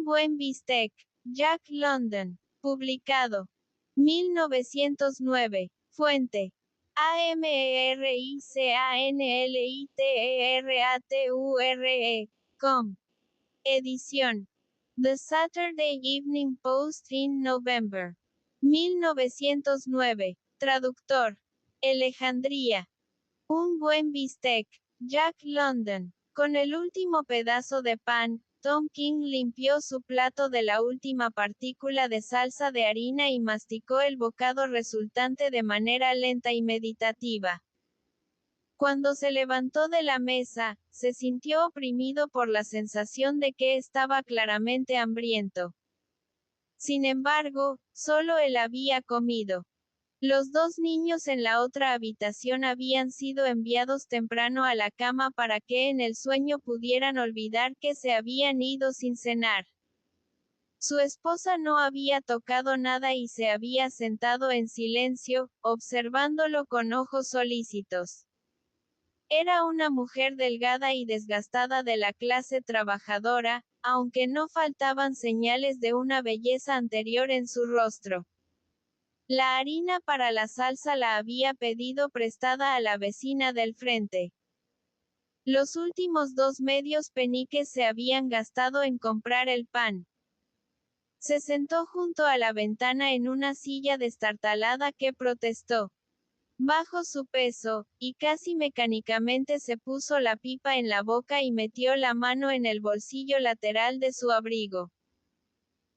buen bistec. Jack London. Publicado. 1909. Fuente. americanliterature.com. Edición. The Saturday Evening Post in November. 1909. Traductor. Alejandría. Un buen bistec. Jack London. Con el último pedazo de pan, Tom King limpió su plato de la última partícula de salsa de harina y masticó el bocado resultante de manera lenta y meditativa. Cuando se levantó de la mesa, se sintió oprimido por la sensación de que estaba claramente hambriento. Sin embargo, solo él había comido. Los dos niños en la otra habitación habían sido enviados temprano a la cama para que en el sueño pudieran olvidar que se habían ido sin cenar. Su esposa no había tocado nada y se había sentado en silencio, observándolo con ojos solícitos. Era una mujer delgada y desgastada de la clase trabajadora, aunque no faltaban señales de una belleza anterior en su rostro. La harina para la salsa la había pedido prestada a la vecina del frente. Los últimos 2 medios peniques se habían gastado en comprar el pan. Se sentó junto a la ventana en una silla destartalada que protestó bajo su peso, y casi mecánicamente se puso la pipa en la boca y metió la mano en el bolsillo lateral de su abrigo.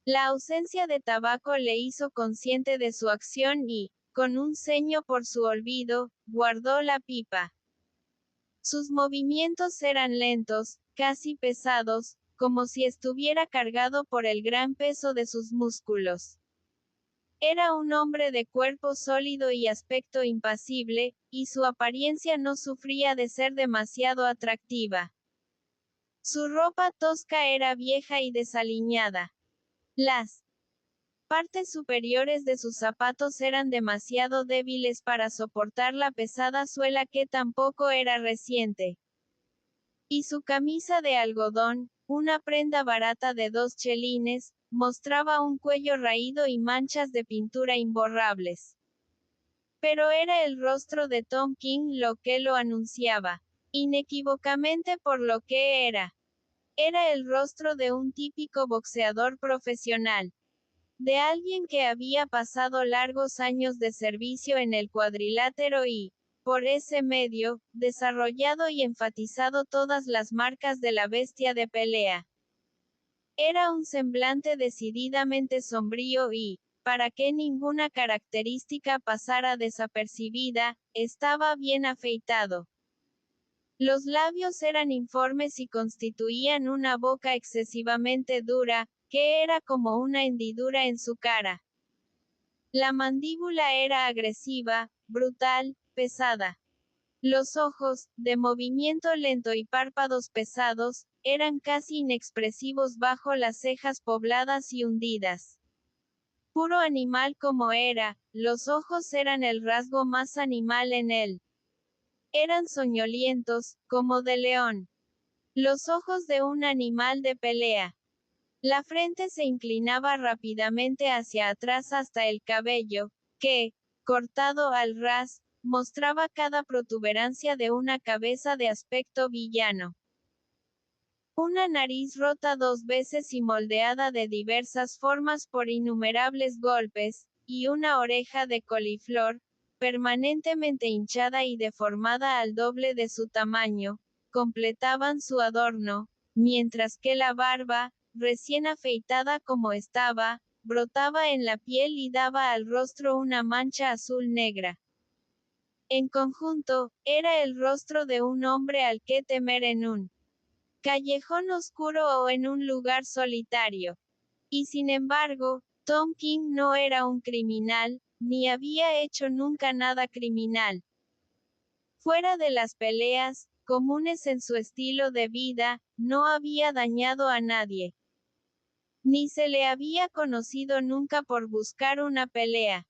La ausencia de tabaco le hizo consciente de su acción y, con un ceño por su olvido, guardó la pipa. Sus movimientos eran lentos, casi pesados, como si estuviera cargado por el gran peso de sus músculos. Era un hombre de cuerpo sólido y aspecto impasible, y su apariencia no sufría de ser demasiado atractiva. Su ropa tosca era vieja y desaliñada. Las partes superiores de sus zapatos eran demasiado débiles para soportar la pesada suela que tampoco era reciente. Y su camisa de algodón, una prenda barata de 2 chelines, mostraba un cuello raído y manchas de pintura imborrables. Pero era el rostro de Tom King lo que lo anunciaba, inequívocamente por lo que era. Era el rostro de un típico boxeador profesional. De alguien que había pasado largos años de servicio en el cuadrilátero y, por ese medio, desarrollado y enfatizado todas las marcas de la bestia de pelea. Era un semblante decididamente sombrío y, para que ninguna característica pasara desapercibida, estaba bien afeitado. Los labios eran informes y constituían una boca excesivamente dura, que era como una hendidura en su cara. La mandíbula era agresiva, brutal, pesada. Los ojos, de movimiento lento y párpados pesados, eran casi inexpresivos bajo las cejas pobladas y hundidas. Puro animal como era, los ojos eran el rasgo más animal en él. Eran soñolientos, como de león. Los ojos de un animal de pelea. La frente se inclinaba rápidamente hacia atrás hasta el cabello, que, cortado al ras, mostraba cada protuberancia de una cabeza de aspecto villano. Una nariz rota 2 veces y moldeada de diversas formas por innumerables golpes, y una oreja de coliflor, permanentemente hinchada y deformada al doble de su tamaño, completaban su adorno, mientras que la barba, recién afeitada como estaba, brotaba en la piel y daba al rostro una mancha azul negra. En conjunto, era el rostro de un hombre al que temer en un callejón oscuro o en un lugar solitario. Y sin embargo, Tom King no era un criminal, ni había hecho nunca nada criminal. Fuera de las peleas, comunes en su estilo de vida, no había dañado a nadie. Ni se le había conocido nunca por buscar una pelea.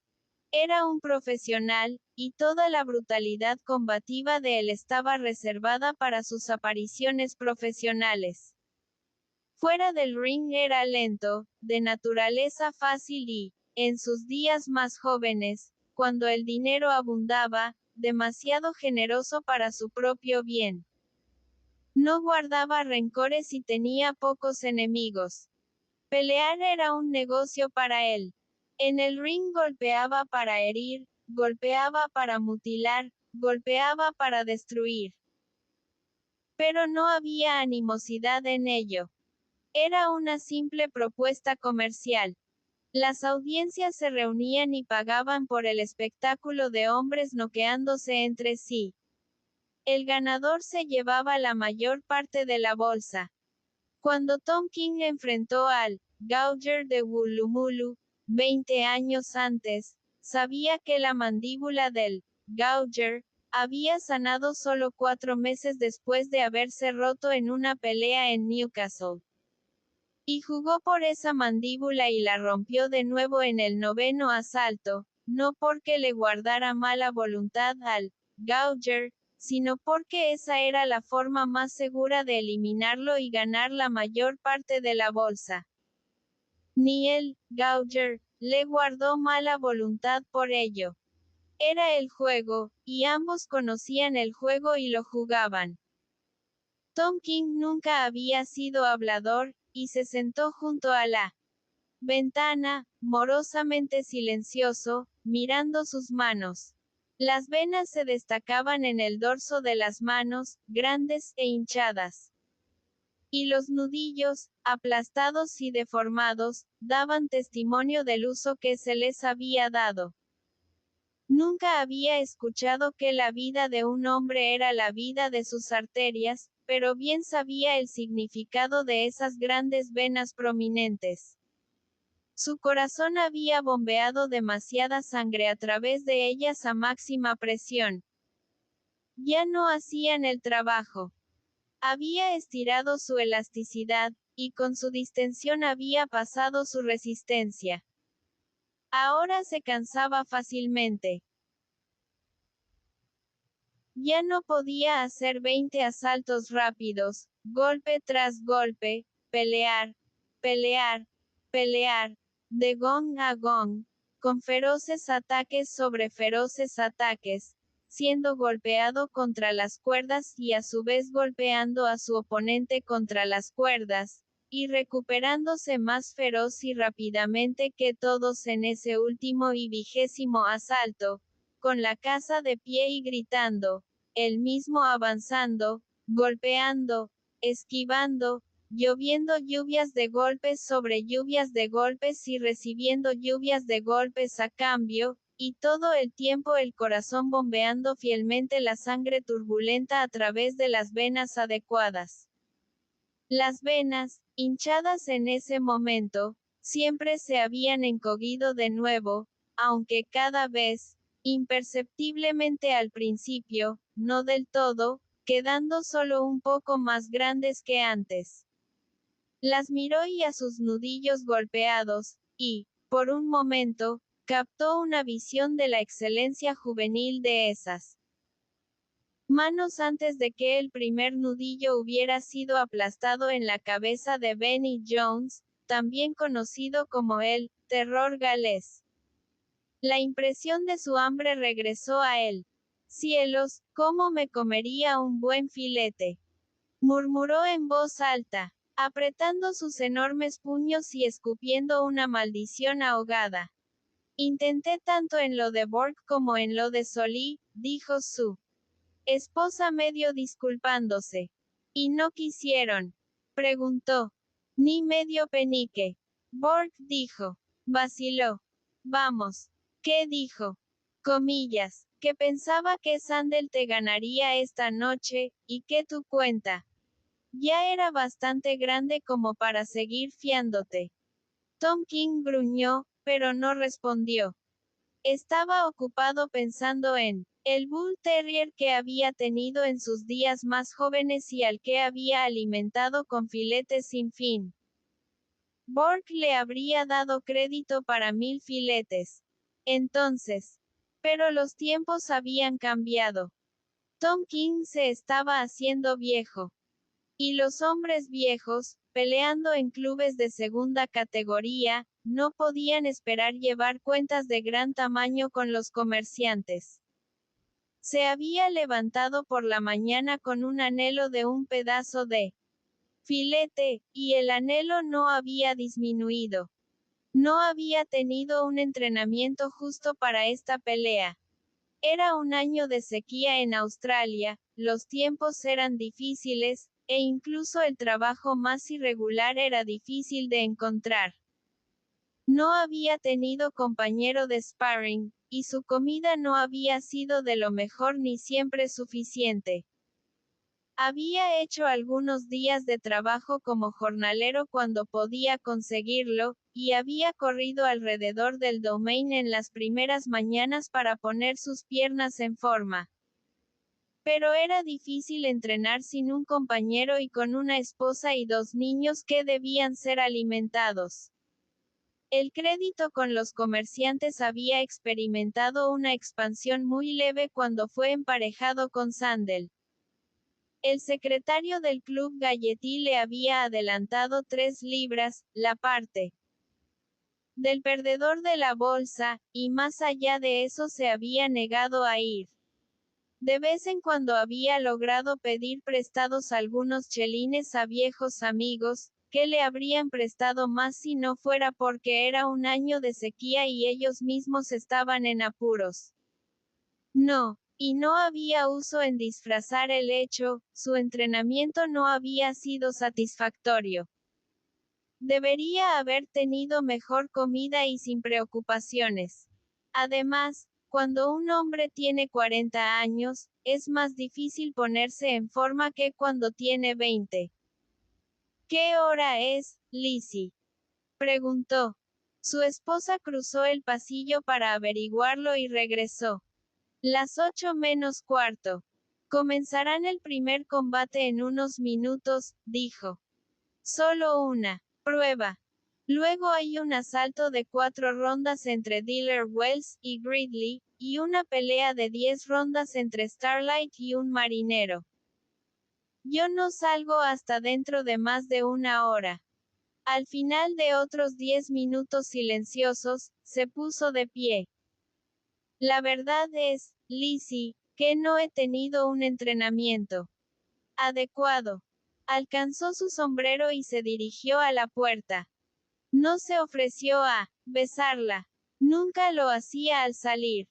Era un profesional, y toda la brutalidad combativa de él estaba reservada para sus apariciones profesionales. Fuera del ring era lento, de naturaleza fácil y, en sus días más jóvenes, cuando el dinero abundaba, demasiado generoso para su propio bien. No guardaba rencores y tenía pocos enemigos. Pelear era un negocio para él. En el ring golpeaba para herir, golpeaba para mutilar, golpeaba para destruir. Pero no había animosidad en ello. Era una simple propuesta comercial. Las audiencias se reunían y pagaban por el espectáculo de hombres noqueándose entre sí. El ganador se llevaba la mayor parte de la bolsa. Cuando Tom King enfrentó al Gauger de Woolloomooloo, 20 años antes, sabía que la mandíbula del Gauger había sanado solo 4 meses después de haberse roto en una pelea en Newcastle. Y jugó por esa mandíbula y la rompió de nuevo en el 9º asalto, no porque le guardara mala voluntad al Gauger, sino porque esa era la forma más segura de eliminarlo y ganar la mayor parte de la bolsa. Ni el Gauger le guardó mala voluntad por ello. Era el juego, y ambos conocían el juego y lo jugaban. Tom King nunca había sido hablador, y se sentó junto a la ventana, morosamente silencioso, mirando sus manos. Las venas se destacaban en el dorso de las manos, grandes e hinchadas. Y los nudillos, aplastados y deformados, daban testimonio del uso que se les había dado. Nunca había escuchado que la vida de un hombre era la vida de sus arterias, pero bien sabía el significado de esas grandes venas prominentes. Su corazón había bombeado demasiada sangre a través de ellas a máxima presión. Ya no hacían el trabajo. Había estirado su elasticidad, y con su distensión había pasado su resistencia. Ahora se cansaba fácilmente. Ya no podía hacer 20 asaltos rápidos, golpe tras golpe, pelear, pelear, pelear, de gong a gong, con feroces ataques sobre feroces ataques, siendo golpeado contra las cuerdas y a su vez golpeando a su oponente contra las cuerdas, y recuperándose más feroz y rápidamente que todos en ese último y 20º asalto, con la casa de pie y gritando, él mismo avanzando, golpeando, esquivando, lloviendo lluvias de golpes sobre lluvias de golpes y recibiendo lluvias de golpes a cambio, y todo el tiempo el corazón bombeando fielmente la sangre turbulenta a través de las venas adecuadas. Las venas, hinchadas en ese momento, siempre se habían encogido de nuevo, aunque cada vez, imperceptiblemente al principio, no del todo, quedando solo un poco más grandes que antes. Las miró y a sus nudillos golpeados, y, por un momento, captó una visión de la excelencia juvenil de esas manos antes de que el primer nudillo hubiera sido aplastado en la cabeza de Benny Jones, también conocido como el terror galés. La impresión de su hambre regresó a él. Cielos, cómo me comería un buen filete, murmuró en voz alta, apretando sus enormes puños y escupiendo una maldición ahogada. Intenté tanto en lo de Borg como en lo de Solí, dijo su esposa medio disculpándose. ¿Y no quisieron? Preguntó. Ni medio penique. Borg dijo. Vaciló. Vamos. ¿Qué dijo? Comillas. Que pensaba que Sandel te ganaría esta noche, y que tu cuenta ya era bastante grande como para seguir fiándote. Tom King gruñó, pero no respondió. Estaba ocupado pensando en el Bull Terrier que había tenido en sus días más jóvenes y al que había alimentado con filetes sin fin. Borg le habría dado crédito para 1000 filetes. Entonces. Pero los tiempos habían cambiado. Tom King se estaba haciendo viejo. Y los hombres viejos, peleando en clubes de segunda categoría, no podían esperar llevar cuentas de gran tamaño con los comerciantes. Se había levantado por la mañana con un anhelo de un pedazo de filete, y el anhelo no había disminuido. No había tenido un entrenamiento justo para esta pelea. Era un año de sequía en Australia, los tiempos eran difíciles, e incluso el trabajo más irregular era difícil de encontrar. No había tenido compañero de sparring, y su comida no había sido de lo mejor ni siempre suficiente. Había hecho algunos días de trabajo como jornalero cuando podía conseguirlo, y había corrido alrededor del domain en las primeras mañanas para poner sus piernas en forma. Pero era difícil entrenar sin un compañero y con una esposa y 2 niños que debían ser alimentados. El crédito con los comerciantes había experimentado una expansión muy leve cuando fue emparejado con Sandel. El secretario del Club Galletí le había adelantado 3 libras, la parte del perdedor de la bolsa, y más allá de eso se había negado a ir. De vez en cuando había logrado pedir prestados algunos chelines a viejos amigos, que le habrían prestado más si no fuera porque era un año de sequía y ellos mismos estaban en apuros. No, y no había uso en disfrazar el hecho, su entrenamiento no había sido satisfactorio. Debería haber tenido mejor comida y sin preocupaciones. Además, cuando un hombre tiene 40 años, es más difícil ponerse en forma que cuando tiene 20. ¿Qué hora es, Lizzie?, preguntó. Su esposa cruzó el pasillo para averiguarlo y regresó. Las 8 menos cuarto. Comenzarán el primer combate en unos minutos, dijo. Solo una prueba. Luego hay un asalto de 4 rondas entre Dealer Wells y Gridley, y una pelea de 10 rondas entre Starlight y un marinero. Yo no salgo hasta dentro de más de una hora. Al final de otros 10 minutos silenciosos, se puso de pie. La verdad es, Lizzie, que no he tenido un entrenamiento adecuado. Alcanzó su sombrero y se dirigió a la puerta. No se ofreció a besarla. Nunca lo hacía al salir.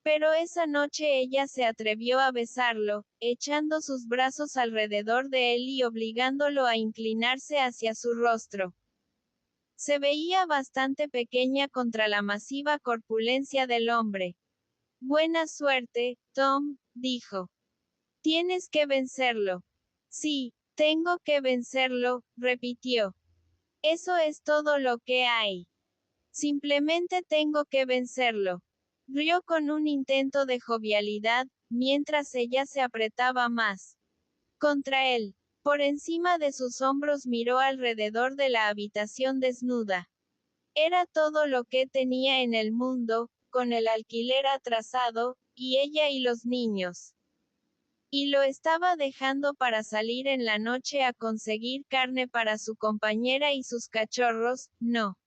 Pero esa noche ella se atrevió a besarlo, echando sus brazos alrededor de él y obligándolo a inclinarse hacia su rostro. Se veía bastante pequeña contra la masiva corpulencia del hombre. Buena suerte, Tom, dijo. Tienes que vencerlo. Sí, tengo que vencerlo, repitió. Eso es todo lo que hay. Simplemente tengo que vencerlo. Rió con un intento de jovialidad, mientras ella se apretaba más contra él. Por encima de sus hombros miró alrededor de la habitación desnuda. Era todo lo que tenía en el mundo, con el alquiler atrasado, y ella y los niños. Y lo estaba dejando para salir en la noche a conseguir carne para su compañera y sus cachorros, no.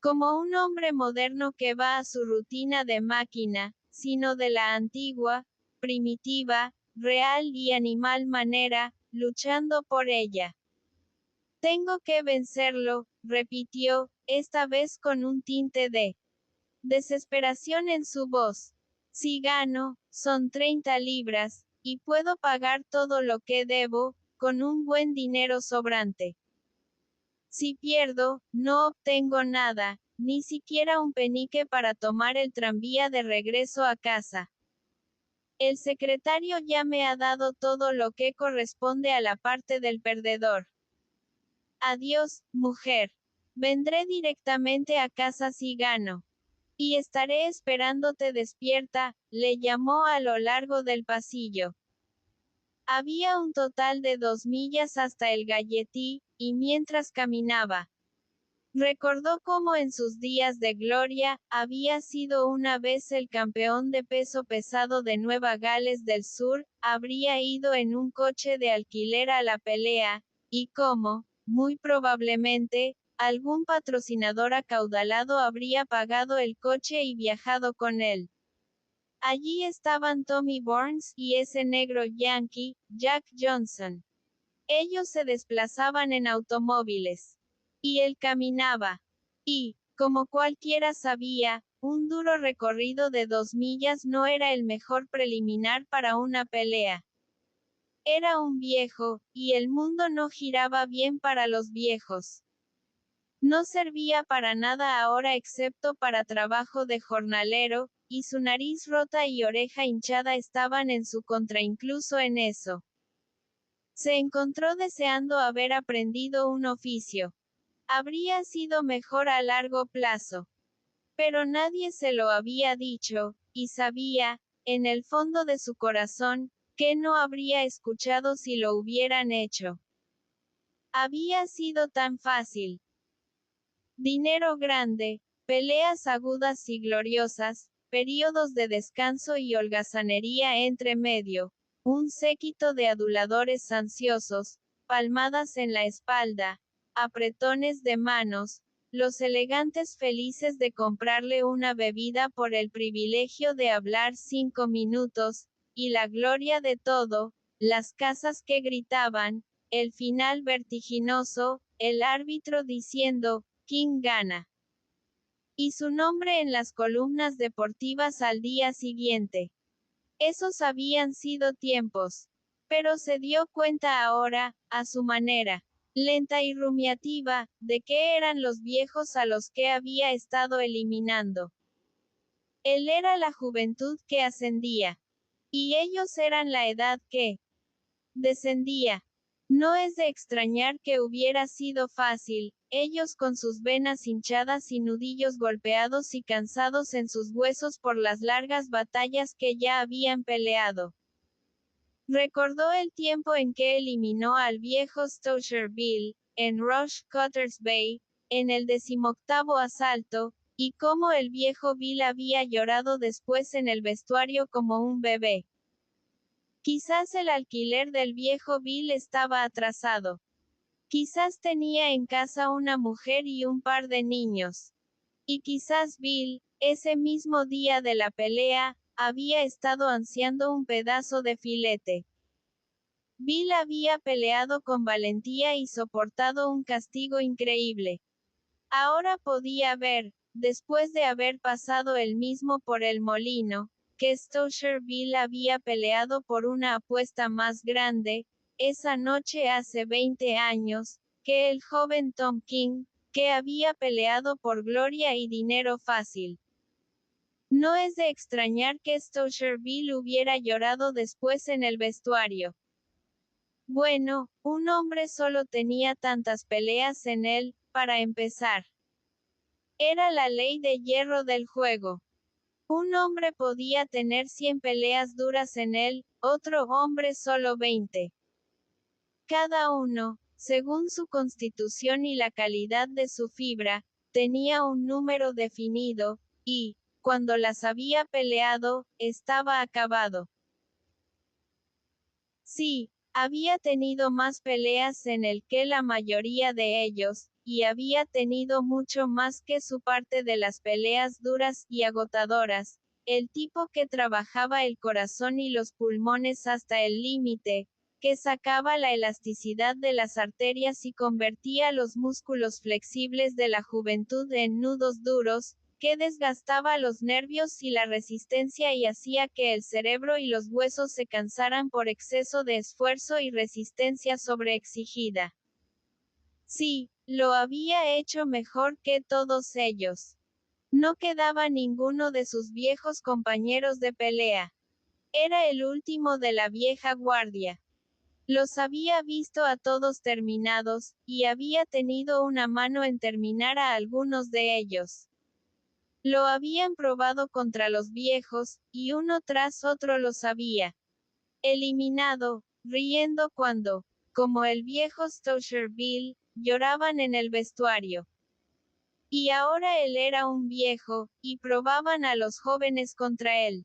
Como un hombre moderno que va a su rutina de máquina, sino de la antigua, primitiva, real y animal manera, luchando por ella. Tengo que vencerlo, repitió, esta vez con un tinte de desesperación en su voz. Si gano, son 30 libras, y puedo pagar todo lo que debo, con un buen dinero sobrante. Si pierdo, no obtengo nada, ni siquiera un penique para tomar el tranvía de regreso a casa. El secretario ya me ha dado todo lo que corresponde a la parte del perdedor. Adiós, mujer. Vendré directamente a casa si gano. Y estaré esperándote despierta, le llamó a lo largo del pasillo. Había un total de 2 millas hasta el Galletí, y mientras caminaba, recordó cómo en sus días de gloria, había sido una vez el campeón de peso pesado de Nueva Gales del Sur, habría ido en un coche de alquiler a la pelea, y cómo, muy probablemente, algún patrocinador acaudalado habría pagado el coche y viajado con él. Allí estaban Tommy Burns y ese negro yankee, Jack Johnson. Ellos se desplazaban en automóviles. Y él caminaba. Y, como cualquiera sabía, un duro recorrido de 2 millas no era el mejor preliminar para una pelea. Era un viejo, y el mundo no giraba bien para los viejos. No servía para nada ahora excepto para trabajo de jornalero, y su nariz rota y oreja hinchada estaban en su contra incluso en eso. Se encontró deseando haber aprendido un oficio. Habría sido mejor a largo plazo. Pero nadie se lo había dicho, y sabía, en el fondo de su corazón, que no habría escuchado si lo hubieran hecho. Había sido tan fácil. Dinero grande, peleas agudas y gloriosas, períodos de descanso y holgazanería entre medio, un séquito de aduladores ansiosos, palmadas en la espalda, apretones de manos, los elegantes felices de comprarle una bebida por el privilegio de hablar 5 minutos, y la gloria de todo, las casas que gritaban, el final vertiginoso, el árbitro diciendo, ¿quién gana? Y su nombre en las columnas deportivas al día siguiente. Esos habían sido tiempos. Pero se dio cuenta ahora, a su manera, lenta y rumiativa, de que eran los viejos a los que había estado eliminando. Él era la juventud que ascendía. Y ellos eran la edad que descendía. No es de extrañar que hubiera sido fácil, ellos con sus venas hinchadas y nudillos golpeados y cansados en sus huesos por las largas batallas que ya habían peleado. Recordó el tiempo en que eliminó al viejo Stoucher Bill, en Rush Cutters Bay, en el 18º asalto, y cómo el viejo Bill había llorado después en el vestuario como un bebé. Quizás el alquiler del viejo Bill estaba atrasado. Quizás tenía en casa una mujer y un par de niños. Y quizás Bill, ese mismo día de la pelea, había estado ansiando un pedazo de filete. Bill había peleado con valentía y soportado un castigo increíble. Ahora podía ver, después de haber pasado él mismo por el molino, que Stoucher Bill había peleado por una apuesta más grande, esa noche hace 20 años, que el joven Tom King, que había peleado por gloria y dinero fácil. No es de extrañar que Stoucher Bill hubiera llorado después en el vestuario. Bueno, un hombre solo tenía tantas peleas en él, para empezar. Era la ley de hierro del juego. Un hombre podía tener 100 peleas duras en él, otro hombre solo 20. Cada uno, según su constitución y la calidad de su fibra, tenía un número definido, y, cuando las había peleado, estaba acabado. Sí, había tenido más peleas en él que la mayoría de ellos, y había tenido mucho más que su parte de las peleas duras y agotadoras, el tipo que trabajaba el corazón y los pulmones hasta el límite, que sacaba la elasticidad de las arterias y convertía los músculos flexibles de la juventud en nudos duros, que desgastaba los nervios y la resistencia y hacía que el cerebro y los huesos se cansaran por exceso de esfuerzo y resistencia sobreexigida. Sí, lo había hecho mejor que todos ellos. No quedaba ninguno de sus viejos compañeros de pelea. Era el último de la vieja guardia. Los había visto a todos terminados, y había tenido una mano en terminar a algunos de ellos. Lo habían probado contra los viejos, y uno tras otro los había eliminado, riendo cuando, como el viejo Stoucher Bill, lloraban en el vestuario. Y ahora él era un viejo, y probaban a los jóvenes contra él.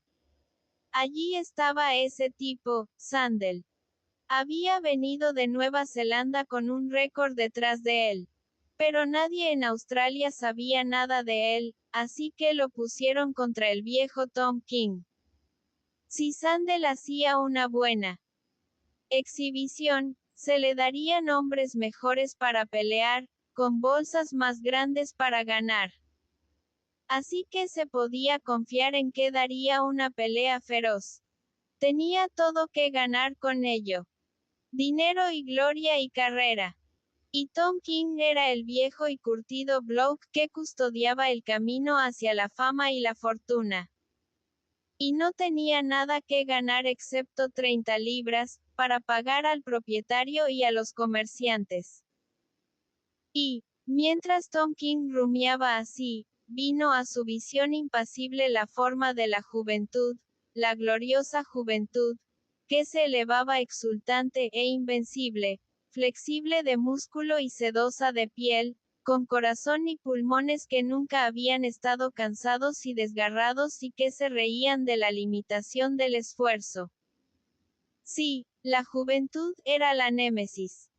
Allí estaba ese tipo, Sandel. Había venido de Nueva Zelanda con un récord detrás de él. Pero nadie en Australia sabía nada de él, así que lo pusieron contra el viejo Tom King. Si Sandel hacía una buena exhibición, se le darían hombres mejores para pelear, con bolsas más grandes para ganar. Así que se podía confiar en que daría una pelea feroz. Tenía todo que ganar con ello. Dinero y gloria y carrera. Y Tom King era el viejo y curtido bloke que custodiaba el camino hacia la fama y la fortuna. Y no tenía nada que ganar excepto 30 libras, para pagar al propietario y a los comerciantes. Y, mientras Tom King rumiaba así, vino a su visión impasible la forma de la juventud, la gloriosa juventud, que se elevaba exultante e invencible, flexible de músculo y sedosa de piel, con corazón y pulmones que nunca habían estado cansados y desgarrados y que se reían de la limitación del esfuerzo. Sí, la juventud era la némesis.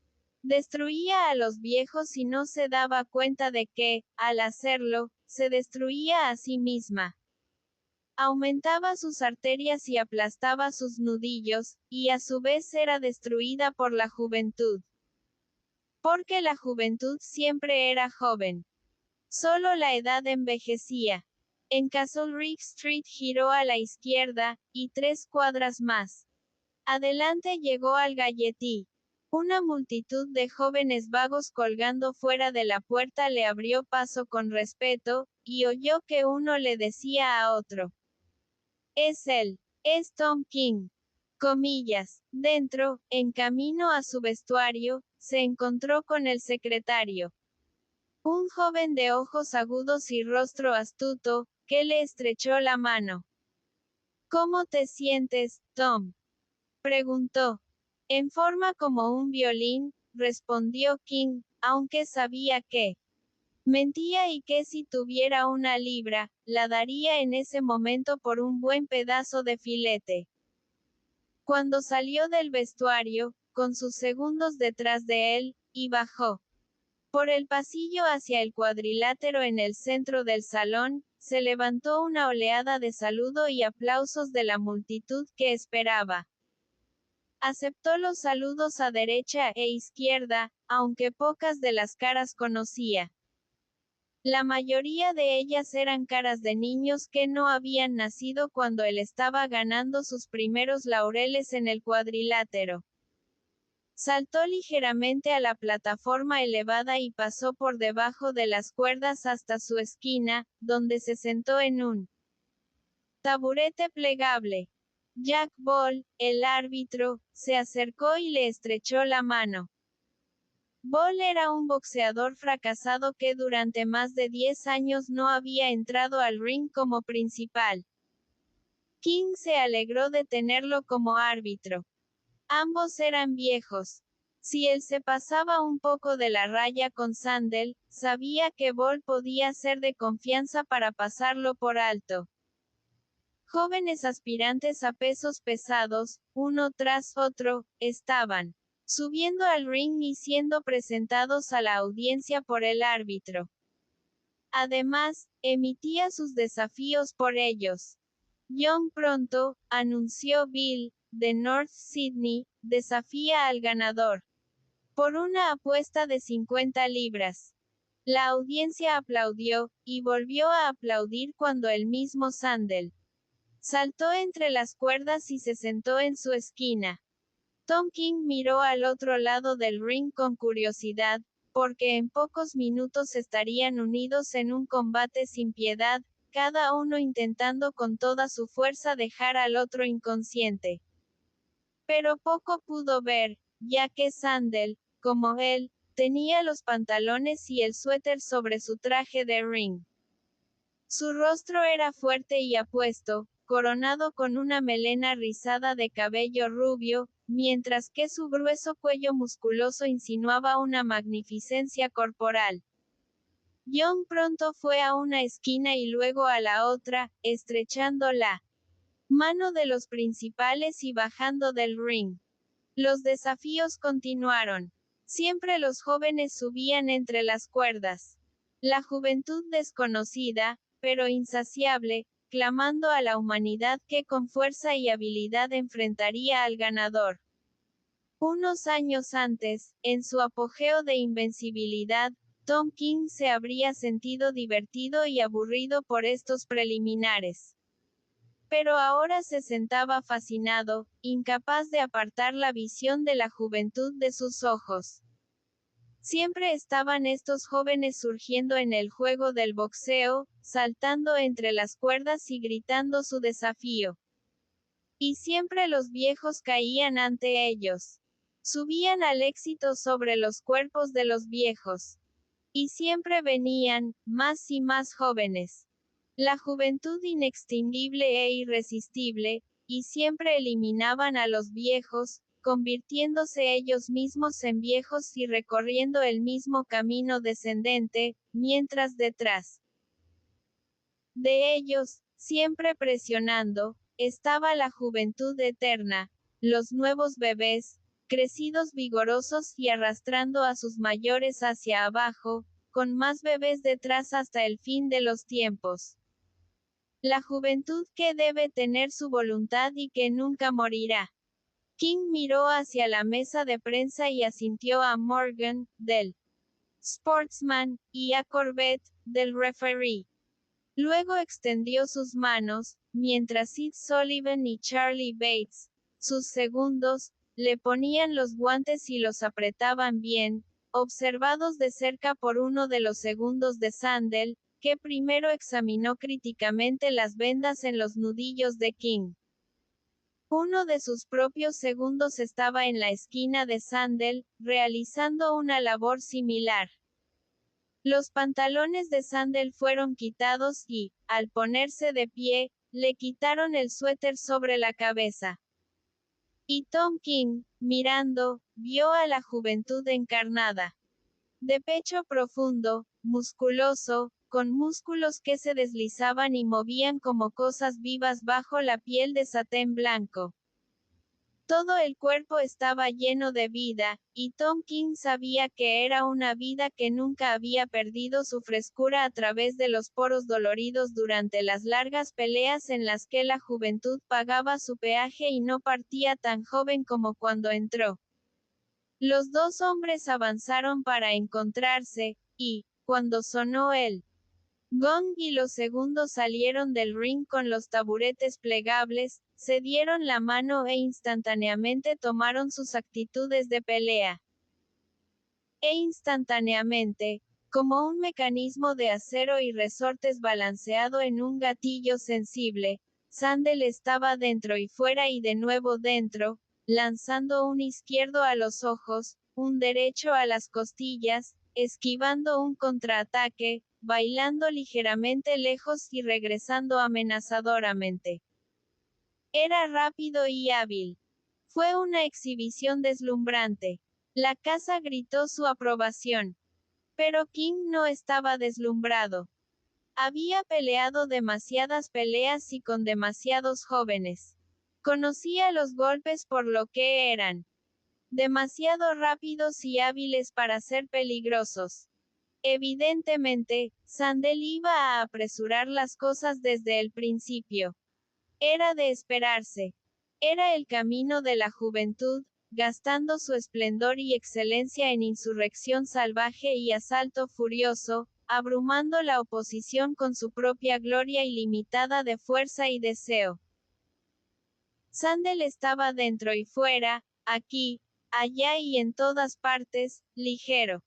Destruía a los viejos y no se daba cuenta de que, al hacerlo, se destruía a sí misma. Aumentaba sus arterias y aplastaba sus nudillos, y a su vez era destruida por la juventud. Porque la juventud siempre era joven. Solo la edad envejecía. En Castlereagh Street giró a la izquierda, y 3 cuadras más adelante llegó al Galletí. Una multitud de jóvenes vagos colgando fuera de la puerta le abrió paso con respeto, y oyó que uno le decía a otro: «Es él. Es Tom King». Comillas. Dentro, en camino a su vestuario, se encontró con el secretario. Un joven de ojos agudos y rostro astuto, que le estrechó la mano. «¿Cómo te sientes, Tom?», preguntó. «En forma como un violín», respondió King, aunque sabía que mentía y que si tuviera una libra, la daría en ese momento por un buen pedazo de filete. Cuando salió del vestuario, con sus segundos detrás de él, y bajó por el pasillo hacia el cuadrilátero en el centro del salón, se levantó una oleada de saludo y aplausos de la multitud que esperaba. Aceptó los saludos a derecha e izquierda, aunque pocas de las caras conocía. La mayoría de ellas eran caras de niños que no habían nacido cuando él estaba ganando sus primeros laureles en el cuadrilátero. Saltó ligeramente a la plataforma elevada y pasó por debajo de las cuerdas hasta su esquina, donde se sentó en un taburete plegable. Jack Ball, el árbitro, se acercó y le estrechó la mano. Ball era un boxeador fracasado que durante más de 10 años no había entrado al ring como principal. King se alegró de tenerlo como árbitro. Ambos eran viejos. Si él se pasaba un poco de la raya con Sandel, sabía que Ball podía ser de confianza para pasarlo por alto. Jóvenes aspirantes a pesos pesados, uno tras otro, estaban subiendo al ring y siendo presentados a la audiencia por el árbitro. Además, emitía sus desafíos por ellos. John pronto, anunció Bill, de North Sydney, desafía al ganador por una apuesta de 50 libras. La audiencia aplaudió, y volvió a aplaudir cuando el mismo Sandel saltó entre las cuerdas y se sentó en su esquina. Tom King miró al otro lado del ring con curiosidad, porque en pocos minutos estarían unidos en un combate sin piedad, cada uno intentando con toda su fuerza dejar al otro inconsciente. Pero poco pudo ver, ya que Sandel, como él, tenía los pantalones y el suéter sobre su traje de ring. Su rostro era fuerte y apuesto, coronado con una melena rizada de cabello rubio, mientras que su grueso cuello musculoso insinuaba una magnificencia corporal. John pronto fue a una esquina y luego a la otra, estrechando la mano de los principales y bajando del ring. Los desafíos continuaron. Siempre los jóvenes subían entre las cuerdas. La juventud desconocida, pero insaciable, clamando a la humanidad que con fuerza y habilidad enfrentaría al ganador. Unos años antes, en su apogeo de invencibilidad, Tom King se habría sentido divertido y aburrido por estos preliminares. Pero ahora se sentaba fascinado, incapaz de apartar la visión de la juventud de sus ojos. Siempre estaban estos jóvenes surgiendo en el juego del boxeo, saltando entre las cuerdas y gritando su desafío. Y siempre los viejos caían ante ellos. Subían al éxito sobre los cuerpos de los viejos. Y siempre venían, más y más jóvenes. La juventud inextinguible e irresistible, y siempre eliminaban a los viejos, convirtiéndose ellos mismos en viejos y recorriendo el mismo camino descendente, mientras detrás de ellos, siempre presionando, estaba la juventud eterna, los nuevos bebés, crecidos vigorosos y arrastrando a sus mayores hacia abajo, con más bebés detrás hasta el fin de los tiempos. La juventud que debe tener su voluntad y que nunca morirá. King miró hacia la mesa de prensa y asintió a Morgan, del Sportsman, y a Corbett, del referee. Luego extendió sus manos, mientras Sid Sullivan y Charlie Bates, sus segundos, le ponían los guantes y los apretaban bien, observados de cerca por uno de los segundos de Sandel, que primero examinó críticamente las vendas en los nudillos de King. Uno de sus propios segundos estaba en la esquina de Sandel, realizando una labor similar. Los pantalones de Sandel fueron quitados y, al ponerse de pie, le quitaron el suéter sobre la cabeza. Y Tom King, mirando, vio a la juventud encarnada. De pecho profundo, musculoso, con músculos que se deslizaban y movían como cosas vivas bajo la piel de satén blanco. Todo el cuerpo estaba lleno de vida, y Tom King sabía que era una vida que nunca había perdido su frescura a través de los poros doloridos durante las largas peleas en las que la juventud pagaba su peaje y no partía tan joven como cuando entró. Los dos hombres avanzaron para encontrarse, y, cuando sonó el gong y los segundos salieron del ring con los taburetes plegables, se dieron la mano e instantáneamente tomaron sus actitudes de pelea. E instantáneamente, como un mecanismo de acero y resortes balanceado en un gatillo sensible, Sandel estaba dentro y fuera y de nuevo dentro, lanzando un izquierdo a los ojos, un derecho a las costillas, esquivando un contraataque, bailando ligeramente lejos y regresando amenazadoramente. Era rápido y hábil. Fue una exhibición deslumbrante. La casa gritó su aprobación. Pero King no estaba deslumbrado. Había peleado demasiadas peleas y con demasiados jóvenes. Conocía los golpes por lo que eran. Demasiado rápidos y hábiles para ser peligrosos. Evidentemente, Sandel iba a apresurar las cosas desde el principio. Era de esperarse. Era el camino de la juventud, gastando su esplendor y excelencia en insurrección salvaje y asalto furioso, abrumando la oposición con su propia gloria ilimitada de fuerza y deseo. Sandel estaba dentro y fuera, aquí, allá y en todas partes, ligero.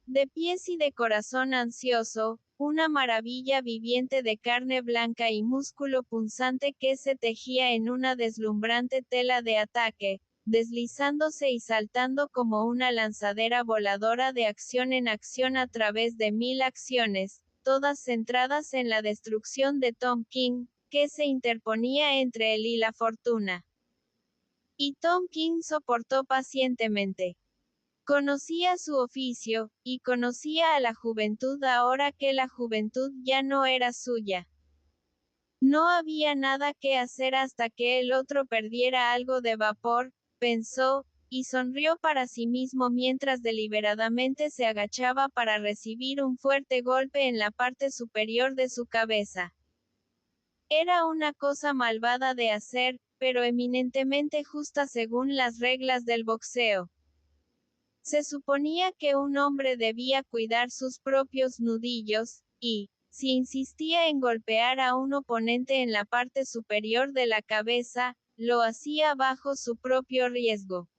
De pies y de corazón ansioso, una maravilla viviente de carne blanca y músculo punzante que se tejía en una deslumbrante tela de ataque, deslizándose y saltando como una lanzadera voladora de acción en acción a través de 1000 acciones, todas centradas en la destrucción de Tom King, que se interponía entre él y la fortuna. Y Tom King soportó pacientemente. Conocía su oficio, y conocía a la juventud ahora que la juventud ya no era suya. No había nada que hacer hasta que el otro perdiera algo de vapor, pensó, y sonrió para sí mismo mientras deliberadamente se agachaba para recibir un fuerte golpe en la parte superior de su cabeza. Era una cosa malvada de hacer, pero eminentemente justa según las reglas del boxeo. Se suponía que un hombre debía cuidar sus propios nudillos, y, si insistía en golpear a un oponente en la parte superior de la cabeza, lo hacía bajo su propio riesgo.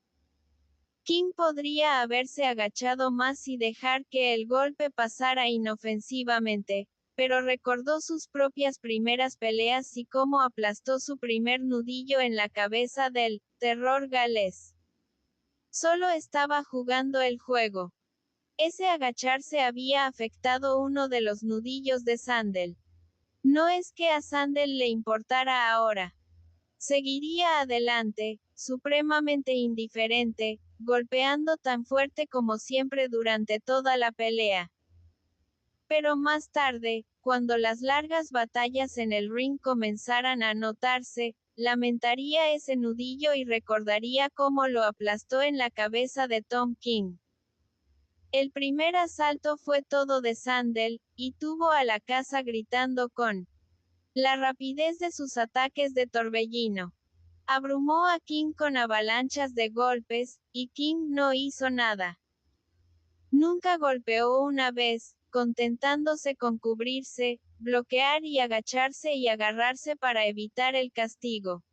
King podría haberse agachado más y dejar que el golpe pasara inofensivamente, pero recordó sus propias primeras peleas y cómo aplastó su primer nudillo en la cabeza del terror galés. Solo estaba jugando el juego. Ese agacharse había afectado uno de los nudillos de Sandel. No es que a Sandel le importara ahora. Seguiría adelante, supremamente indiferente, golpeando tan fuerte como siempre durante toda la pelea. Pero más tarde, cuando las largas batallas en el ring comenzaran a notarse, lamentaría ese nudillo y recordaría cómo lo aplastó en la cabeza de Tom King. El primer asalto fue todo de Sandel, y tuvo a la casa gritando con la rapidez de sus ataques de torbellino. Abrumó a King con avalanchas de golpes, y King no hizo nada. Nunca golpeó una vez, contentándose con cubrirse, bloquear y agacharse y agarrarse para evitar el castigo.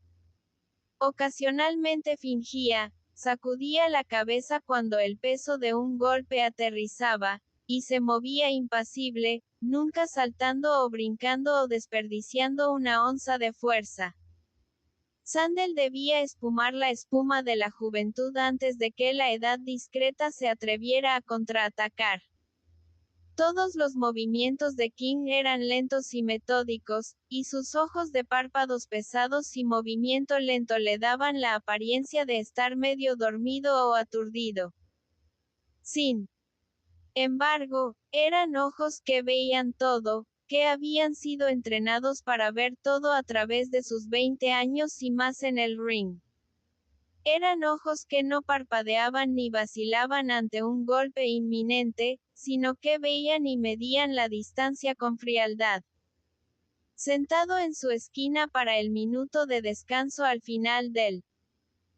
Ocasionalmente fingía, sacudía la cabeza cuando el peso de un golpe aterrizaba, y se movía impasible, nunca saltando o brincando o desperdiciando una onza de fuerza. Sandel debía espumar la espuma de la juventud antes de que la edad discreta se atreviera a contraatacar. Todos los movimientos de King eran lentos y metódicos, y sus ojos de párpados pesados y movimiento lento le daban la apariencia de estar medio dormido o aturdido. Sin embargo, eran ojos que veían todo, que habían sido entrenados para ver todo a través de sus 20 años y más en el ring. Eran ojos que no parpadeaban ni vacilaban ante un golpe inminente, sino que veían y medían la distancia con frialdad. Sentado en su esquina para el minuto de descanso al final del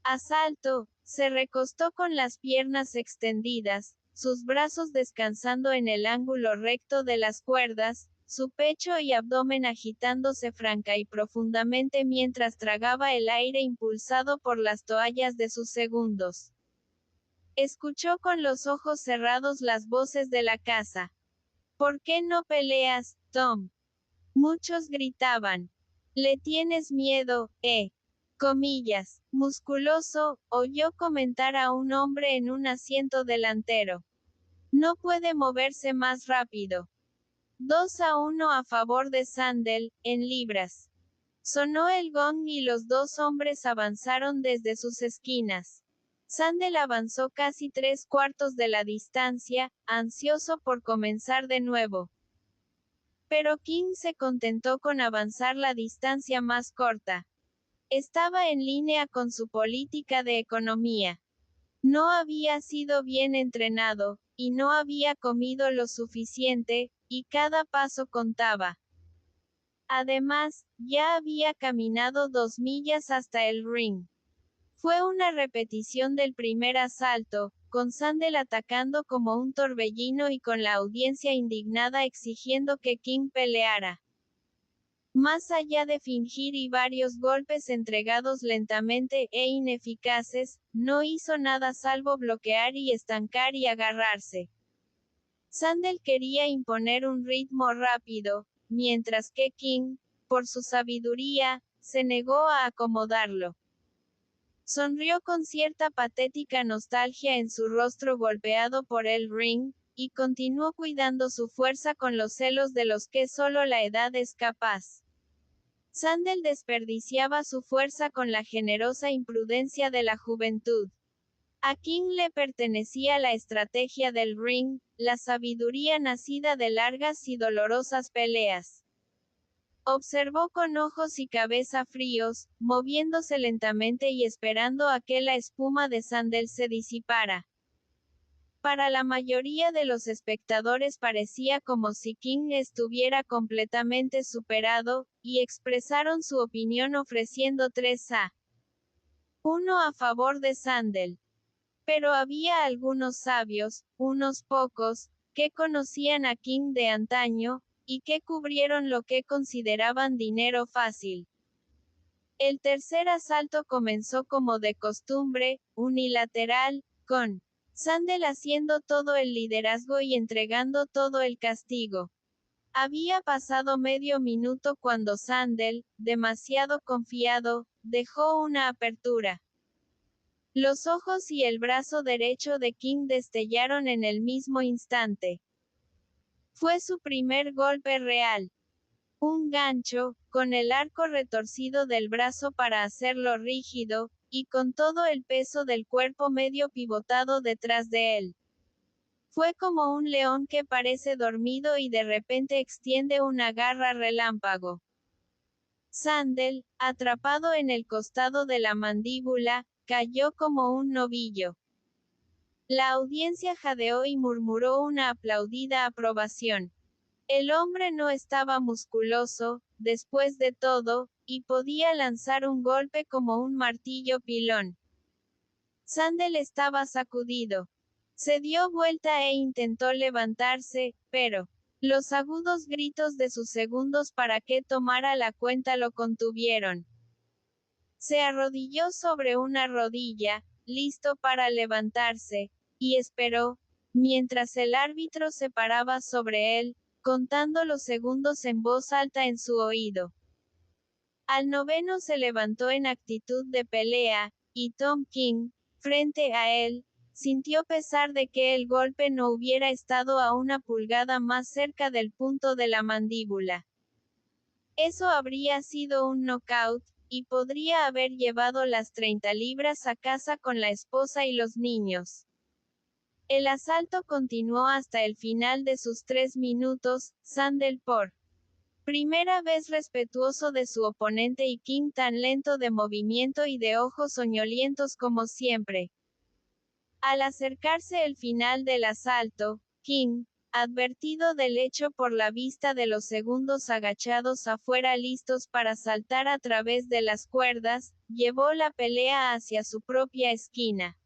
asalto, se recostó con las piernas extendidas, sus brazos descansando en el ángulo recto de las cuerdas, su pecho y abdomen agitándose franca y profundamente mientras tragaba el aire impulsado por las toallas de sus segundos. Escuchó con los ojos cerrados las voces de la casa. ¿Por qué no peleas, Tom? Muchos gritaban. ¿Le tienes miedo, comillas, musculoso? Oyó comentar a un hombre en un asiento delantero. No puede moverse más rápido. 2-1 a favor de Sandel, en libras. Sonó el gong y los dos hombres avanzaron desde sus esquinas. Sandel avanzó casi 3/4 de la distancia, ansioso por comenzar de nuevo. Pero King se contentó con avanzar la distancia más corta. Estaba en línea con su política de economía. No había sido bien entrenado, y no había comido lo suficiente, y cada paso contaba. Además, ya había caminado 2 millas hasta el ring. Fue una repetición del primer asalto, con Sandel atacando como un torbellino y con la audiencia indignada exigiendo que King peleara. Más allá de fingir y varios golpes entregados lentamente e ineficaces, no hizo nada salvo bloquear y estancar y agarrarse. Sandel quería imponer un ritmo rápido, mientras que King, por su sabiduría, se negó a acomodarlo. Sonrió con cierta patética nostalgia en su rostro golpeado por el ring, y continuó cuidando su fuerza con los celos de los que solo la edad es capaz. Sandel desperdiciaba su fuerza con la generosa imprudencia de la juventud. A King le pertenecía la estrategia del ring, la sabiduría nacida de largas y dolorosas peleas. Observó con ojos y cabeza fríos, moviéndose lentamente y esperando a que la espuma de Sandel se disipara. Para la mayoría de los espectadores parecía como si King estuviera completamente superado, y expresaron su opinión ofreciendo 3-1 a favor de Sandel. Pero había algunos sabios, unos pocos, que conocían a King de antaño, y que cubrieron lo que consideraban dinero fácil. El tercer asalto comenzó como de costumbre, unilateral, con Sandel haciendo todo el liderazgo y entregando todo el castigo. Había pasado medio minuto cuando Sandel, demasiado confiado, dejó una apertura. Los ojos y el brazo derecho de King destellaron en el mismo instante. Fue su primer golpe real. Un gancho, con el arco retorcido del brazo para hacerlo rígido, y con todo el peso del cuerpo medio pivotado detrás de él. Fue como un león que parece dormido y de repente extiende una garra relámpago. Sandel, atrapado en el costado de la mandíbula, cayó como un novillo. La audiencia jadeó y murmuró una aplaudida aprobación. El hombre no estaba musculoso, después de todo, y podía lanzar un golpe como un martillo pilón. Sandel estaba sacudido. Se dio vuelta e intentó levantarse, pero los agudos gritos de sus segundos para que tomara la cuenta lo contuvieron. Se arrodilló sobre una rodilla, listo para levantarse, y esperó, mientras el árbitro se paraba sobre él, contando los segundos en voz alta en su oído. Al noveno se levantó en actitud de pelea, y Tom King, frente a él, sintió pesar de que el golpe no hubiera estado a una pulgada más cerca del punto de la mandíbula. Eso habría sido un knockout, y podría haber llevado las 30 libras a casa con la esposa y los niños. El asalto continuó hasta el final de sus 3 minutos, Sandel por primera vez respetuoso de su oponente y King tan lento de movimiento y de ojos soñolientos como siempre. Al acercarse el final del asalto, King, advertido del hecho por la vista de los segundos agachados afuera listos para saltar a través de las cuerdas, llevó la pelea hacia su propia esquina.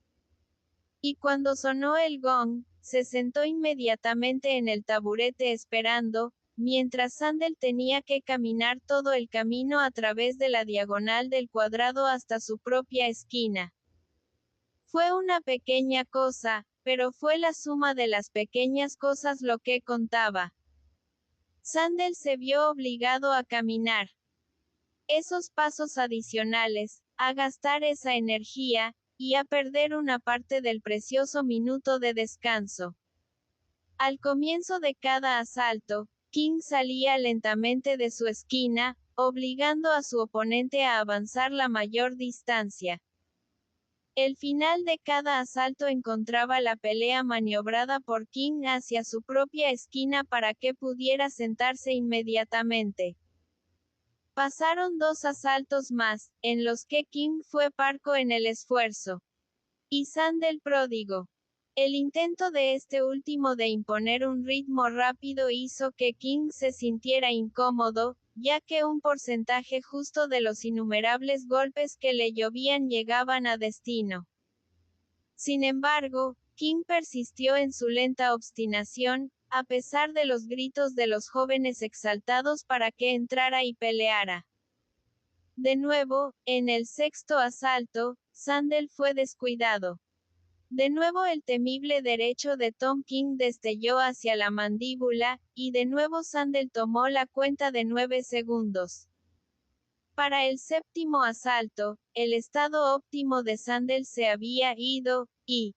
Y cuando sonó el gong, se sentó inmediatamente en el taburete esperando, mientras Sandel tenía que caminar todo el camino a través de la diagonal del cuadrado hasta su propia esquina. Fue una pequeña cosa, pero fue la suma de las pequeñas cosas lo que contaba. Sandel se vio obligado a caminar esos pasos adicionales, a gastar esa energía, y a perder una parte del precioso minuto de descanso. Al comienzo de cada asalto, King salía lentamente de su esquina, obligando a su oponente a avanzar la mayor distancia. El final de cada asalto encontraba la pelea maniobrada por King hacia su propia esquina para que pudiera sentarse inmediatamente. Pasaron 2 asaltos más, en los que King fue parco en el esfuerzo. Y Sandel pródigo. El intento de este último de imponer un ritmo rápido hizo que King se sintiera incómodo, ya que un porcentaje justo de los innumerables golpes que le llovían llegaban a destino. Sin embargo, King persistió en su lenta obstinación, a pesar de los gritos de los jóvenes exaltados para que entrara y peleara. De nuevo, en el sexto asalto, Sandel fue descuidado. De nuevo el temible derecho de Tom King destelló hacia la mandíbula, y de nuevo Sandel tomó la cuenta de 9 segundos. Para el séptimo asalto, el estado óptimo de Sandel se había ido, y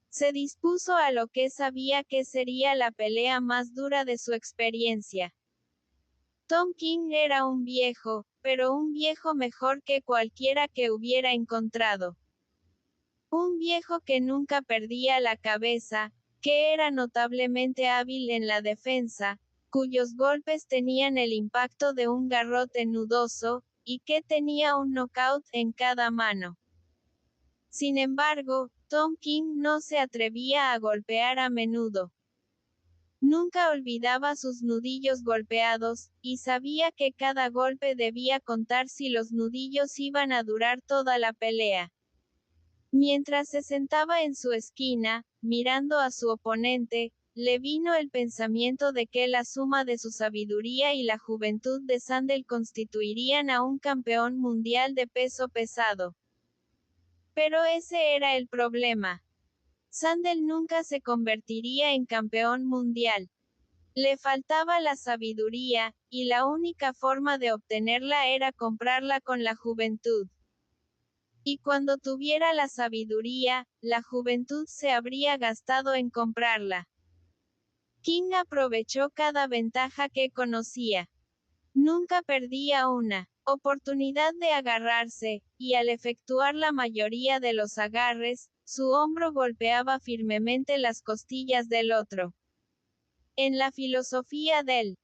se dispuso a lo que sabía que sería la pelea más dura de su experiencia. Tom King era un viejo, pero un viejo mejor que cualquiera que hubiera encontrado. Un viejo que nunca perdía la cabeza, que era notablemente hábil en la defensa, cuyos golpes tenían el impacto de un garrote nudoso, y que tenía un knockout en cada mano. Sin embargo, Tom King no se atrevía a golpear a menudo. Nunca olvidaba sus nudillos golpeados, y sabía que cada golpe debía contar si los nudillos iban a durar toda la pelea. Mientras se sentaba en su esquina, mirando a su oponente, le vino el pensamiento de que la suma de su sabiduría y la juventud de Sandel constituirían a un campeón mundial de peso pesado. Pero ese era el problema. Sandel nunca se convertiría en campeón mundial. Le faltaba la sabiduría, y la única forma de obtenerla era comprarla con la juventud. Y cuando tuviera la sabiduría, la juventud se habría gastado en comprarla. King aprovechó cada ventaja que conocía. Nunca perdía una oportunidad de agarrarse, y al efectuar la mayoría de los agarres, su hombro golpeaba firmemente las costillas del otro. En la filosofía del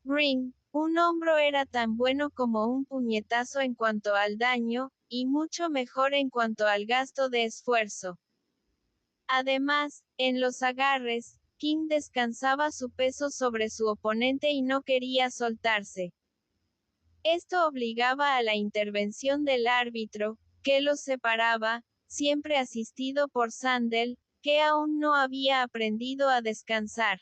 ring, un hombro era tan bueno como un puñetazo en cuanto al daño, y mucho mejor en cuanto al gasto de esfuerzo. Además, en los agarres, King descansaba su peso sobre su oponente y no quería soltarse. Esto obligaba a la intervención del árbitro, que los separaba, siempre asistido por Sandel, que aún no había aprendido a descansar.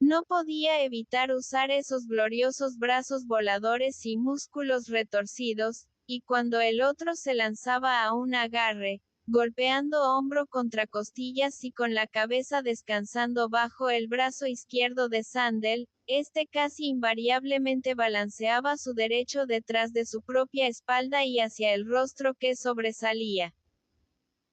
No podía evitar usar esos gloriosos brazos voladores y músculos retorcidos, y cuando el otro se lanzaba a un agarre, golpeando hombro contra costillas y con la cabeza descansando bajo el brazo izquierdo de Sandel, este casi invariablemente balanceaba su derecho detrás de su propia espalda y hacia el rostro que sobresalía.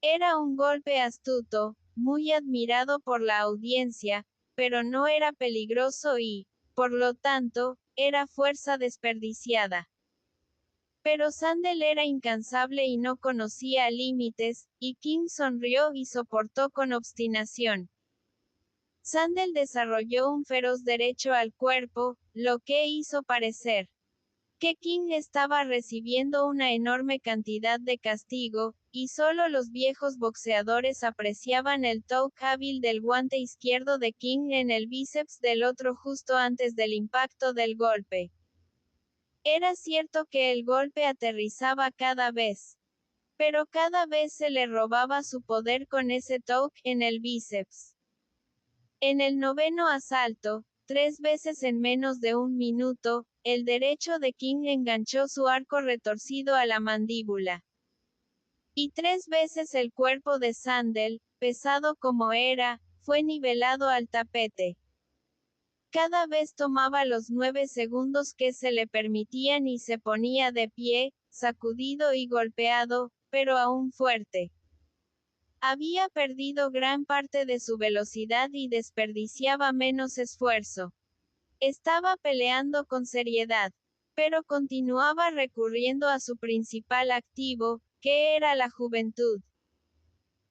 Era un golpe astuto, muy admirado por la audiencia, pero no era peligroso y, por lo tanto, era fuerza desperdiciada. Pero Sandel era incansable y no conocía límites, y King sonrió y soportó con obstinación. Sandel desarrolló un feroz derecho al cuerpo, lo que hizo parecer que King estaba recibiendo una enorme cantidad de castigo, y solo los viejos boxeadores apreciaban el toque hábil del guante izquierdo de King en el bíceps del otro justo antes del impacto del golpe. Era cierto que el golpe aterrizaba cada vez, pero cada vez se le robaba su poder con ese toque en el bíceps. En el noveno asalto, 3 veces en menos de un minuto, el derecho de King enganchó su arco retorcido a la mandíbula. Y 3 veces el cuerpo de Sandel, pesado como era, fue nivelado al tapete. Cada vez tomaba los 9 segundos que se le permitían y se ponía de pie, sacudido y golpeado, pero aún fuerte. Había perdido gran parte de su velocidad y desperdiciaba menos esfuerzo. Estaba peleando con seriedad, pero continuaba recurriendo a su principal activo, que era la juventud.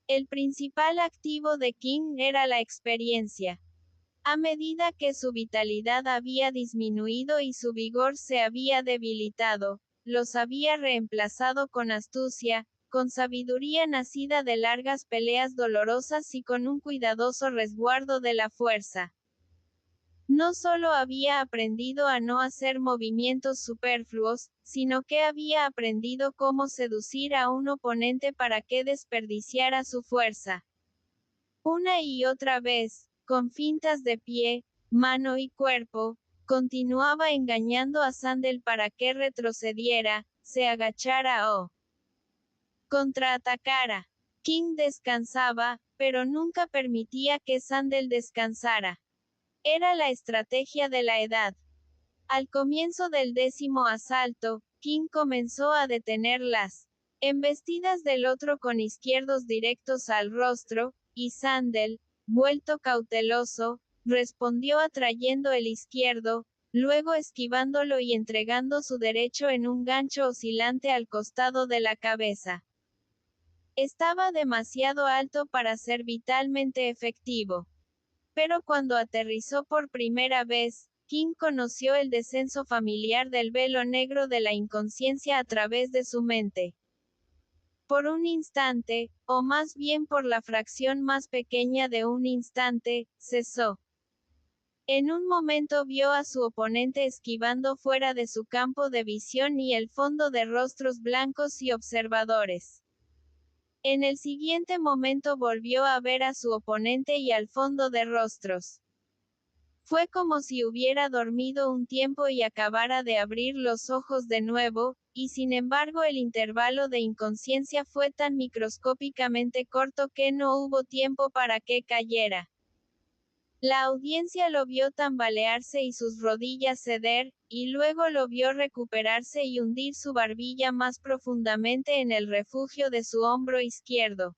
El principal activo de King era la experiencia. A medida que su vitalidad había disminuido y su vigor se había debilitado, los había reemplazado con astucia, con sabiduría nacida de largas peleas dolorosas y con un cuidadoso resguardo de la fuerza. No solo había aprendido a no hacer movimientos superfluos, sino que había aprendido cómo seducir a un oponente para que desperdiciara su fuerza. Una y otra vez, con fintas de pie, mano y cuerpo, continuaba engañando a Sandel para que retrocediera, se agachara o contraatacara. King descansaba, pero nunca permitía que Sandel descansara. Era la estrategia de la edad. Al comienzo del 10º asalto, King comenzó a detener las embestidas del otro con izquierdos directos al rostro, y Sandel, vuelto cauteloso, respondió atrayendo el izquierdo, luego esquivándolo y entregando su derecho en un gancho oscilante al costado de la cabeza. Estaba demasiado alto para ser vitalmente efectivo. Pero cuando aterrizó por primera vez, King conoció el descenso familiar del velo negro de la inconsciencia a través de su mente. Por un instante, o más bien por la fracción más pequeña de un instante, cesó. En un momento vio a su oponente esquivando fuera de su campo de visión y el fondo de rostros blancos y observadores. En el siguiente momento volvió a ver a su oponente y al fondo de rostros. Fue como si hubiera dormido un tiempo y acabara de abrir los ojos de nuevo, y sin embargo el intervalo de inconsciencia fue tan microscópicamente corto que no hubo tiempo para que cayera. La audiencia lo vio tambalearse y sus rodillas ceder, y luego lo vio recuperarse y hundir su barbilla más profundamente en el refugio de su hombro izquierdo.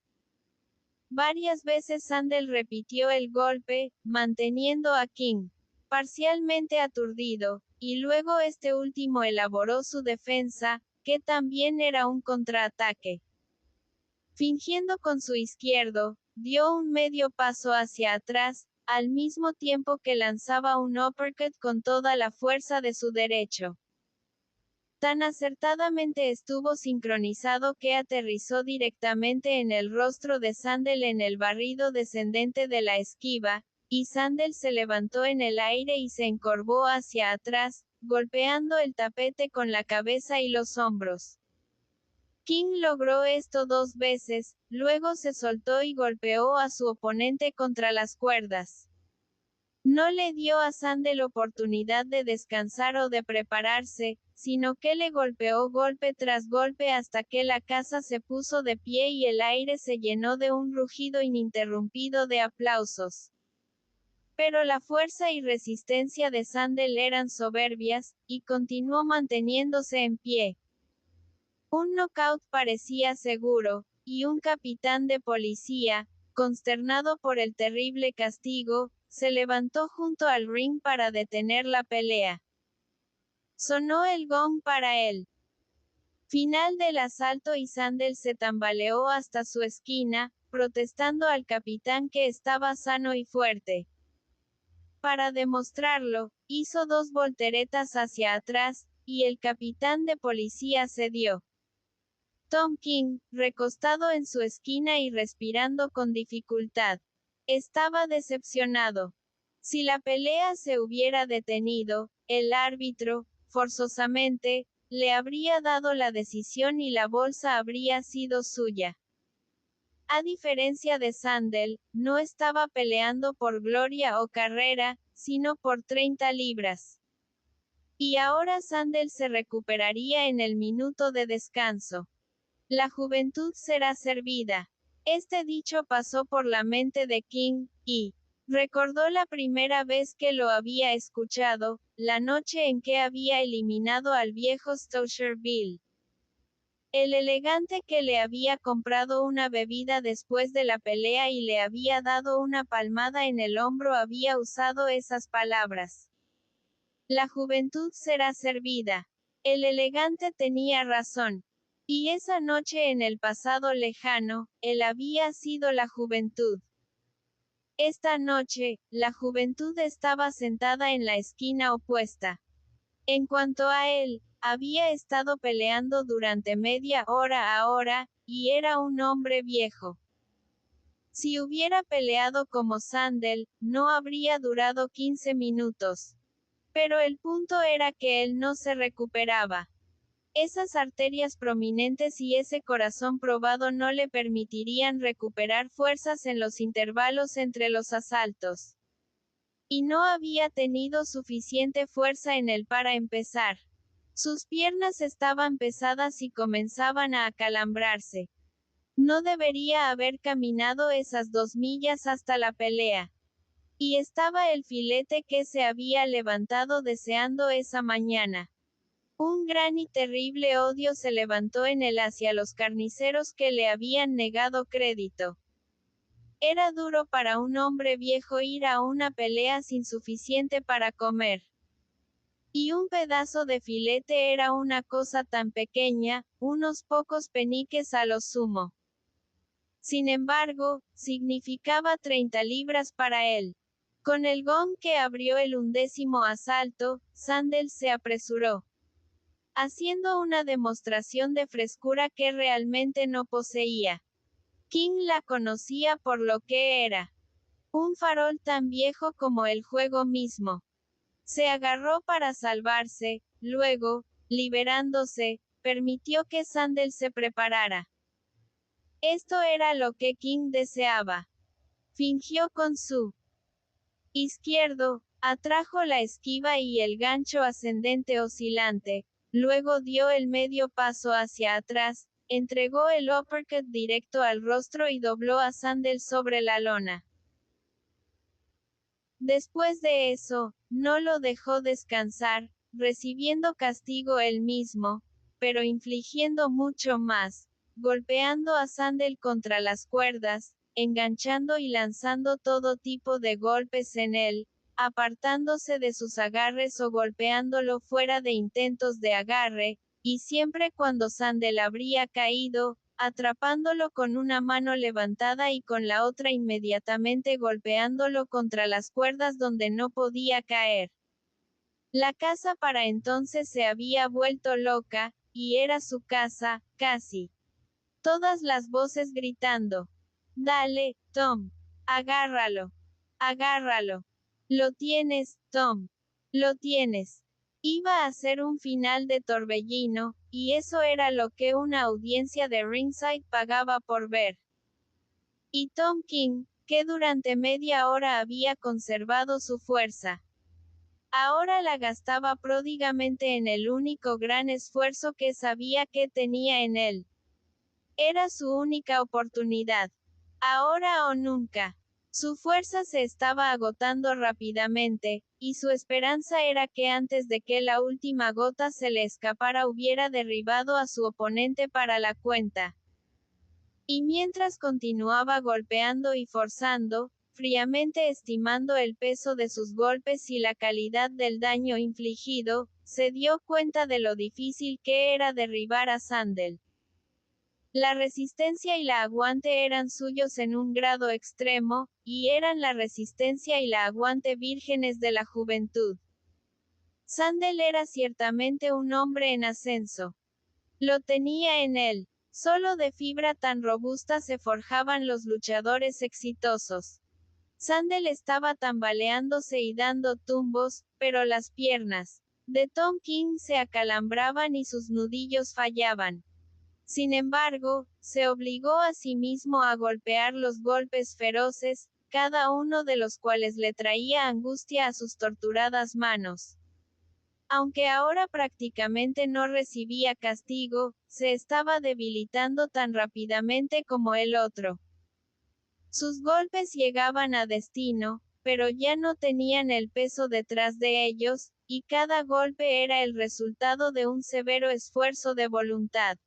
Varias veces Sandel repitió el golpe, manteniendo a King parcialmente aturdido, y luego este último elaboró su defensa, que también era un contraataque. Fingiendo con su izquierdo, dio un medio paso hacia atrás, al mismo tiempo que lanzaba un uppercut con toda la fuerza de su derecho. Tan acertadamente estuvo sincronizado que aterrizó directamente en el rostro de Sandel en el barrido descendente de la esquiva, y Sandel se levantó en el aire y se encorvó hacia atrás, golpeando el tapete con la cabeza y los hombros. King logró esto 2 veces, luego se soltó y golpeó a su oponente contra las cuerdas. No le dio a Sandel oportunidad de descansar o de prepararse, sino que le golpeó golpe tras golpe hasta que la casa se puso de pie y el aire se llenó de un rugido ininterrumpido de aplausos. Pero la fuerza y resistencia de Sandel eran soberbias, y continuó manteniéndose en pie. Un knockout parecía seguro, y un capitán de policía, consternado por el terrible castigo, se levantó junto al ring para detener la pelea. Sonó el gong para el final del asalto y Sandel se tambaleó hasta su esquina, protestando al capitán que estaba sano y fuerte. Para demostrarlo, hizo 2 volteretas hacia atrás, y el capitán de policía cedió. Tom King, recostado en su esquina y respirando con dificultad, estaba decepcionado. Si la pelea se hubiera detenido, el árbitro, forzosamente, le habría dado la decisión y la bolsa habría sido suya. A diferencia de Sandel, no estaba peleando por gloria o carrera, sino por 30 libras. Y ahora Sandel se recuperaría en el minuto de descanso. La juventud será servida. Este dicho pasó por la mente de King, y recordó la primera vez que lo había escuchado, la noche en que había eliminado al viejo Stoucher Bill. El elegante que le había comprado una bebida después de la pelea y le había dado una palmada en el hombro había usado esas palabras. La juventud será servida. El elegante tenía razón. Y esa noche en el pasado lejano, él había sido la juventud. Esta noche, la juventud estaba sentada en la esquina opuesta. En cuanto a él, había estado peleando durante media hora ahora, y era un hombre viejo. Si hubiera peleado como Sandel, no habría durado 15 minutos. Pero el punto era que él no se recuperaba. Esas arterias prominentes y ese corazón probado no le permitirían recuperar fuerzas en los intervalos entre los asaltos. Y no había tenido suficiente fuerza en él para empezar. Sus piernas estaban pesadas y comenzaban a acalambrarse. No debería haber caminado esas 2 millas hasta la pelea. Y estaba el filete que se había levantado deseando esa mañana. Un gran y terrible odio se levantó en él hacia los carniceros que le habían negado crédito. Era duro para un hombre viejo ir a una pelea sin suficiente para comer. Y un pedazo de filete era una cosa tan pequeña, unos pocos peniques a lo sumo. Sin embargo, significaba 30 libras para él. Con el gong que abrió el 11º asalto, Sandel se apresuró, haciendo una demostración de frescura que realmente no poseía. King la conocía por lo que era. Un farol tan viejo como el juego mismo. Se agarró para salvarse, luego, liberándose, permitió que Sandel se preparara. Esto era lo que King deseaba. Fingió con su izquierdo, atrajo la esquiva y el gancho ascendente oscilante, luego dio el medio paso hacia atrás, entregó el uppercut directo al rostro y dobló a Sandel sobre la lona. Después de eso, no lo dejó descansar, recibiendo castigo él mismo, pero infligiendo mucho más, golpeando a Sandel contra las cuerdas, enganchando y lanzando todo tipo de golpes en él, apartándose de sus agarres o golpeándolo fuera de intentos de agarre, y siempre cuando Sandel habría caído, atrapándolo con una mano levantada y con la otra inmediatamente golpeándolo contra las cuerdas donde no podía caer. La casa para entonces se había vuelto loca, y era su casa, casi. Todas las voces gritando. Dale, Tom. Agárralo. Agárralo. Lo tienes, Tom. Lo tienes. Iba a ser un final de torbellino, y eso era lo que una audiencia de Ringside pagaba por ver. Y Tom King, que durante media hora había conservado su fuerza, ahora la gastaba pródigamente en el único gran esfuerzo que sabía que tenía en él. Era su única oportunidad. Ahora o nunca. Su fuerza se estaba agotando rápidamente, y su esperanza era que antes de que la última gota se le escapara hubiera derribado a su oponente para la cuenta. Y mientras continuaba golpeando y forzando, fríamente estimando el peso de sus golpes y la calidad del daño infligido, se dio cuenta de lo difícil que era derribar a Sandel. La resistencia y la aguante eran suyos en un grado extremo, y eran la resistencia y la aguante vírgenes de la juventud. Sandel era ciertamente un hombre en ascenso. Lo tenía en él. Solo de fibra tan robusta se forjaban los luchadores exitosos. Sandel estaba tambaleándose y dando tumbos, pero las piernas de Tom King se acalambraban y sus nudillos fallaban. Sin embargo, se obligó a sí mismo a golpear los golpes feroces, cada uno de los cuales le traía angustia a sus torturadas manos. Aunque ahora prácticamente no recibía castigo, se estaba debilitando tan rápidamente como el otro. Sus golpes llegaban a destino, pero ya no tenían el peso detrás de ellos, y cada golpe era el resultado de un severo esfuerzo de voluntad.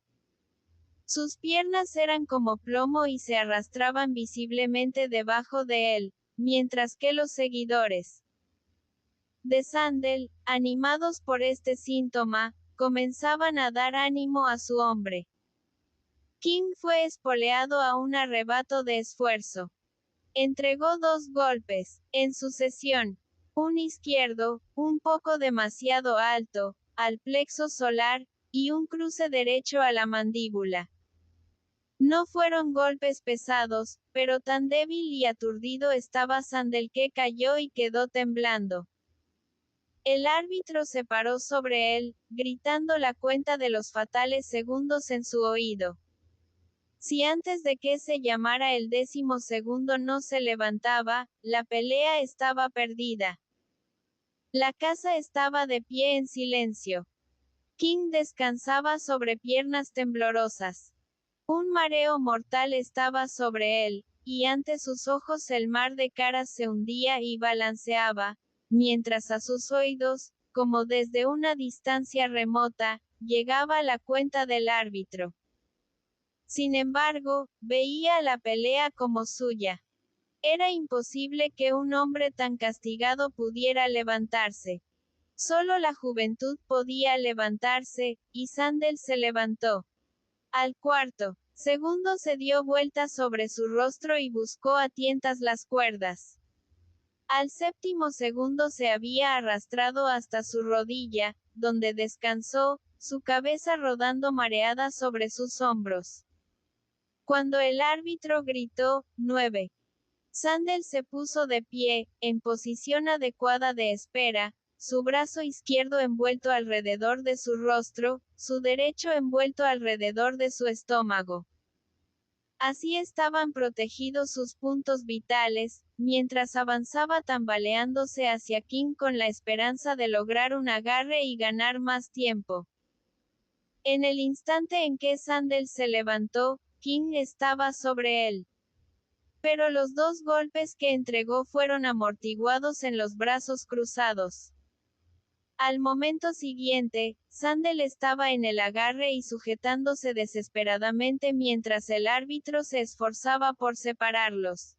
Sus piernas eran como plomo y se arrastraban visiblemente debajo de él, mientras que los seguidores de Sandel, animados por este síntoma, comenzaban a dar ánimo a su hombre. King fue espoleado a un arrebato de esfuerzo. Entregó 2 golpes, en sucesión. Un izquierdo, un poco demasiado alto, al plexo solar, y un cruce derecho a la mandíbula. No fueron golpes pesados, pero tan débil y aturdido estaba Sandel que cayó y quedó temblando. El árbitro se paró sobre él, gritando la cuenta de los fatales segundos en su oído. Si antes de que se llamara el 10º segundo no se levantaba, la pelea estaba perdida. La casa estaba de pie en silencio. King descansaba sobre piernas temblorosas. Un mareo mortal estaba sobre él, y ante sus ojos el mar de caras se hundía y balanceaba, mientras a sus oídos, como desde una distancia remota, llegaba la cuenta del árbitro. Sin embargo, veía la pelea como suya. Era imposible que un hombre tan castigado pudiera levantarse. Solo la juventud podía levantarse, y Sandel se levantó. Al cuarto segundo se dio vuelta sobre su rostro y buscó a tientas las cuerdas. Al séptimo segundo se había arrastrado hasta su rodilla, donde descansó, su cabeza rodando mareada sobre sus hombros. Cuando el árbitro gritó, 9. Sandel se puso de pie, en posición adecuada de espera, su brazo izquierdo envuelto alrededor de su rostro, su derecho envuelto alrededor de su estómago. Así estaban protegidos sus puntos vitales, mientras avanzaba tambaleándose hacia King con la esperanza de lograr un agarre y ganar más tiempo. En el instante en que Sandel se levantó, King estaba sobre él. Pero los dos golpes que entregó fueron amortiguados en los brazos cruzados. Al momento siguiente, Sandel estaba en el agarre y sujetándose desesperadamente mientras el árbitro se esforzaba por separarlos.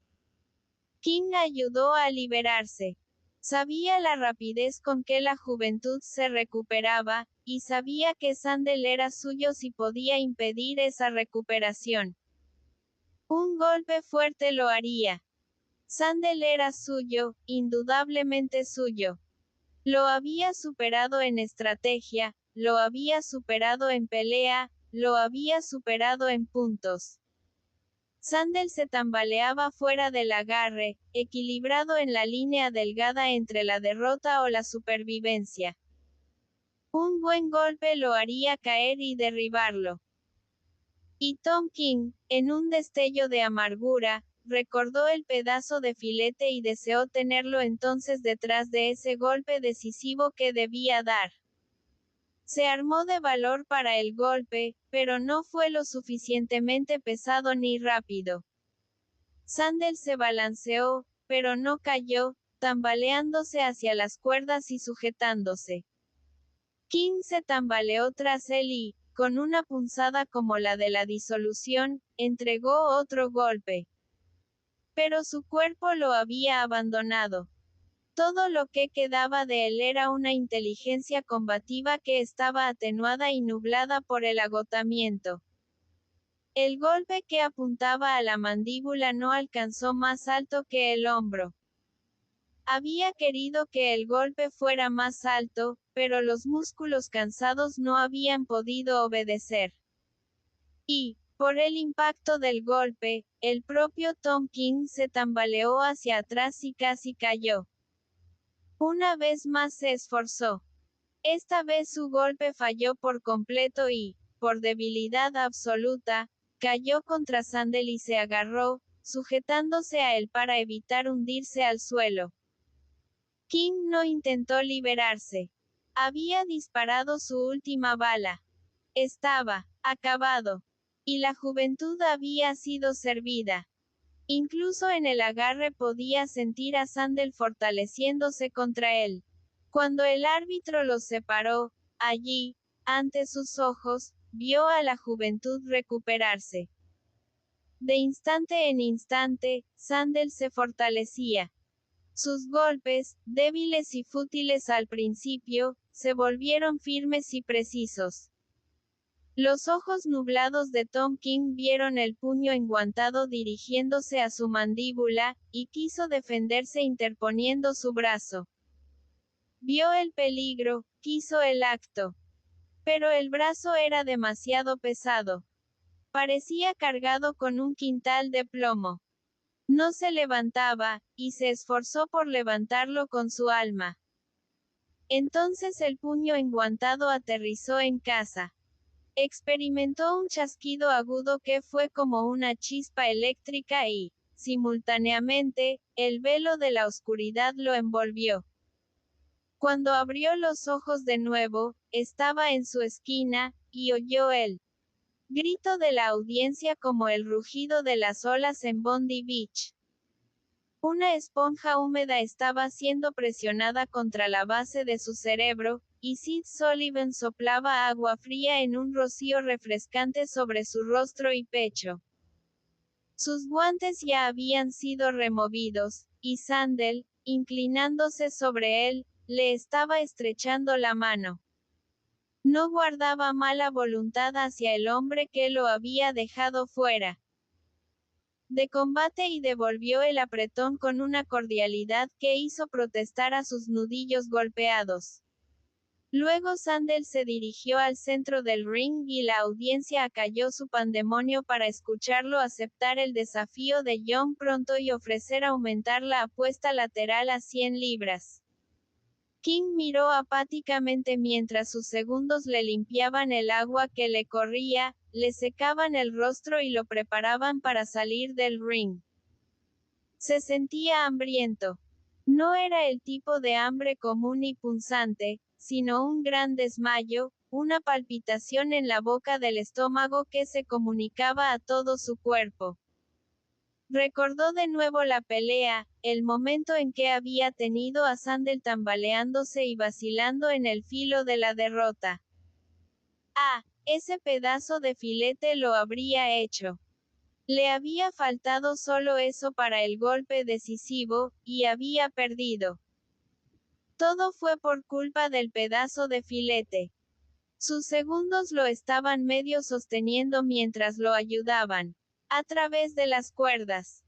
King ayudó a liberarse. Sabía la rapidez con que la juventud se recuperaba, y sabía que Sandel era suyo si podía impedir esa recuperación. Un golpe fuerte lo haría. Sandel era suyo, indudablemente suyo. Lo había superado en estrategia, lo había superado en pelea, lo había superado en puntos. Sandel se tambaleaba fuera del agarre, equilibrado en la línea delgada entre la derrota o la supervivencia. Un buen golpe lo haría caer y derribarlo. Y Tom King, en un destello de amargura, recordó el pedazo de filete y deseó tenerlo entonces detrás de ese golpe decisivo que debía dar. Se armó de valor para el golpe, pero no fue lo suficientemente pesado ni rápido. Sandel se balanceó, pero no cayó, tambaleándose hacia las cuerdas y sujetándose. King se tambaleó tras él y, con una punzada como la de la disolución, entregó otro golpe. Pero su cuerpo lo había abandonado. Todo lo que quedaba de él era una inteligencia combativa que estaba atenuada y nublada por el agotamiento. El golpe que apuntaba a la mandíbula no alcanzó más alto que el hombro. Había querido que el golpe fuera más alto, pero los músculos cansados no habían podido obedecer. Y, por el impacto del golpe, el propio Tom King se tambaleó hacia atrás y casi cayó. Una vez más se esforzó. Esta vez su golpe falló por completo y, por debilidad absoluta, cayó contra Sandel y se agarró, sujetándose a él para evitar hundirse al suelo. King no intentó liberarse. Había disparado su última bala. Estaba acabado. Y la juventud había sido servida. Incluso en el agarre podía sentir a Sandel fortaleciéndose contra él. Cuando el árbitro los separó, allí, ante sus ojos, vio a la juventud recuperarse. De instante en instante, Sandel se fortalecía. Sus golpes, débiles y fútiles al principio, se volvieron firmes y precisos. Los ojos nublados de Tom King vieron el puño enguantado dirigiéndose a su mandíbula, y quiso defenderse interponiendo su brazo. Vio el peligro, quiso el acto. Pero el brazo era demasiado pesado. Parecía cargado con un quintal de plomo. No se levantaba, y se esforzó por levantarlo con su alma. Entonces el puño enguantado aterrizó en casa. Experimentó un chasquido agudo que fue como una chispa eléctrica y, simultáneamente, el velo de la oscuridad lo envolvió. Cuando abrió los ojos de nuevo, estaba en su esquina, y oyó el grito de la audiencia como el rugido de las olas en Bondi Beach. Una esponja húmeda estaba siendo presionada contra la base de su cerebro, y Sid Sullivan soplaba agua fría en un rocío refrescante sobre su rostro y pecho. Sus guantes ya habían sido removidos, y Sandel, inclinándose sobre él, le estaba estrechando la mano. No guardaba mala voluntad hacia el hombre que lo había dejado fuera. de combate y devolvió el apretón con una cordialidad que hizo protestar a sus nudillos golpeados. Luego Sandel se dirigió al centro del ring y la audiencia acalló su pandemonio para escucharlo aceptar el desafío de Young pronto y ofrecer aumentar la apuesta lateral a 100 libras. King miró apáticamente mientras sus segundos le limpiaban el agua que le corría, le secaban el rostro y lo preparaban para salir del ring. Se sentía hambriento. No era el tipo de hambre común y punzante, sino un gran desmayo, una palpitación en la boca del estómago que se comunicaba a todo su cuerpo. Recordó de nuevo la pelea, el momento en que había tenido a Sandel tambaleándose y vacilando en el filo de la derrota. Ah, ese pedazo de filete lo habría hecho. Le había faltado solo eso para el golpe decisivo, y había perdido. Todo fue por culpa del pedazo de filete. Sus segundos lo estaban medio sosteniendo mientras lo ayudaban. A través de las cuerdas.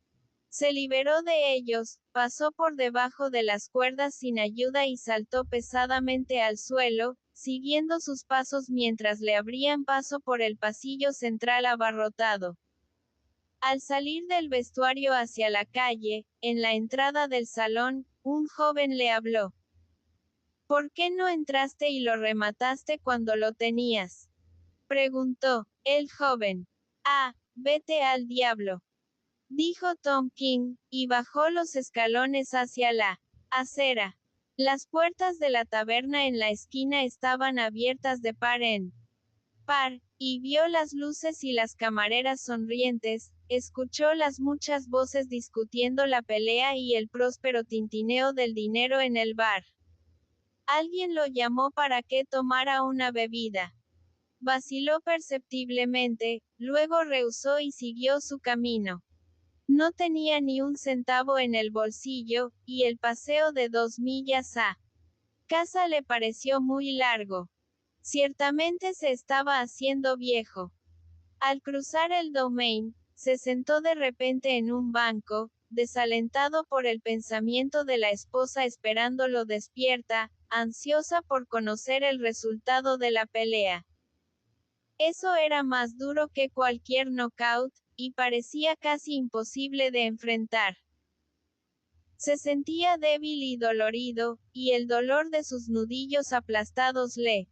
Se liberó de ellos, pasó por debajo de las cuerdas sin ayuda y saltó pesadamente al suelo, siguiendo sus pasos mientras le abrían paso por el pasillo central abarrotado. Al salir del vestuario hacia la calle, en la entrada del salón, un joven le habló. ¿Por qué no entraste y lo remataste cuando lo tenías? Preguntó, el joven. Ah, vete al diablo, dijo Tom King, y bajó los escalones hacia la acera. Las puertas de la taberna en la esquina estaban abiertas de par en par, y vio las luces y las camareras sonrientes, escuchó las muchas voces discutiendo la pelea y el próspero tintineo del dinero en el bar. Alguien lo llamó para que tomara una bebida. Vaciló perceptiblemente, luego rehusó y siguió su camino. No tenía ni un centavo en el bolsillo, y el paseo de 2 millas a casa le pareció muy largo. Ciertamente se estaba haciendo viejo. Al cruzar el Domain, se sentó de repente en un banco, desalentado por el pensamiento de la esposa esperándolo despierta, ansiosa por conocer el resultado de la pelea. Eso era más duro que cualquier knockout, y parecía casi imposible de enfrentar. Se sentía débil y dolorido, y el dolor de sus nudillos aplastados le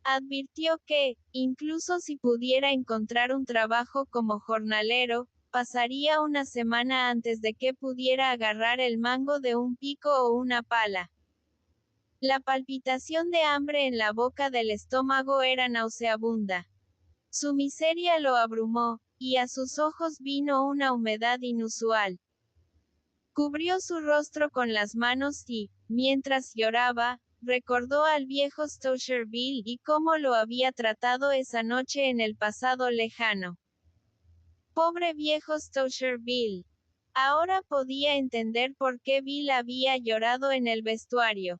advirtió que, incluso si pudiera encontrar un trabajo como jornalero, pasaría una semana antes de que pudiera agarrar el mango de un pico o una pala. La palpitación de hambre en la boca del estómago era nauseabunda. Su miseria lo abrumó, y a sus ojos vino una humedad inusual. Cubrió su rostro con las manos y, mientras lloraba, recordó al viejo Stosherville y cómo lo había tratado esa noche en el pasado lejano. Pobre viejo Stosherville. Ahora podía entender por qué Bill había llorado en el vestuario.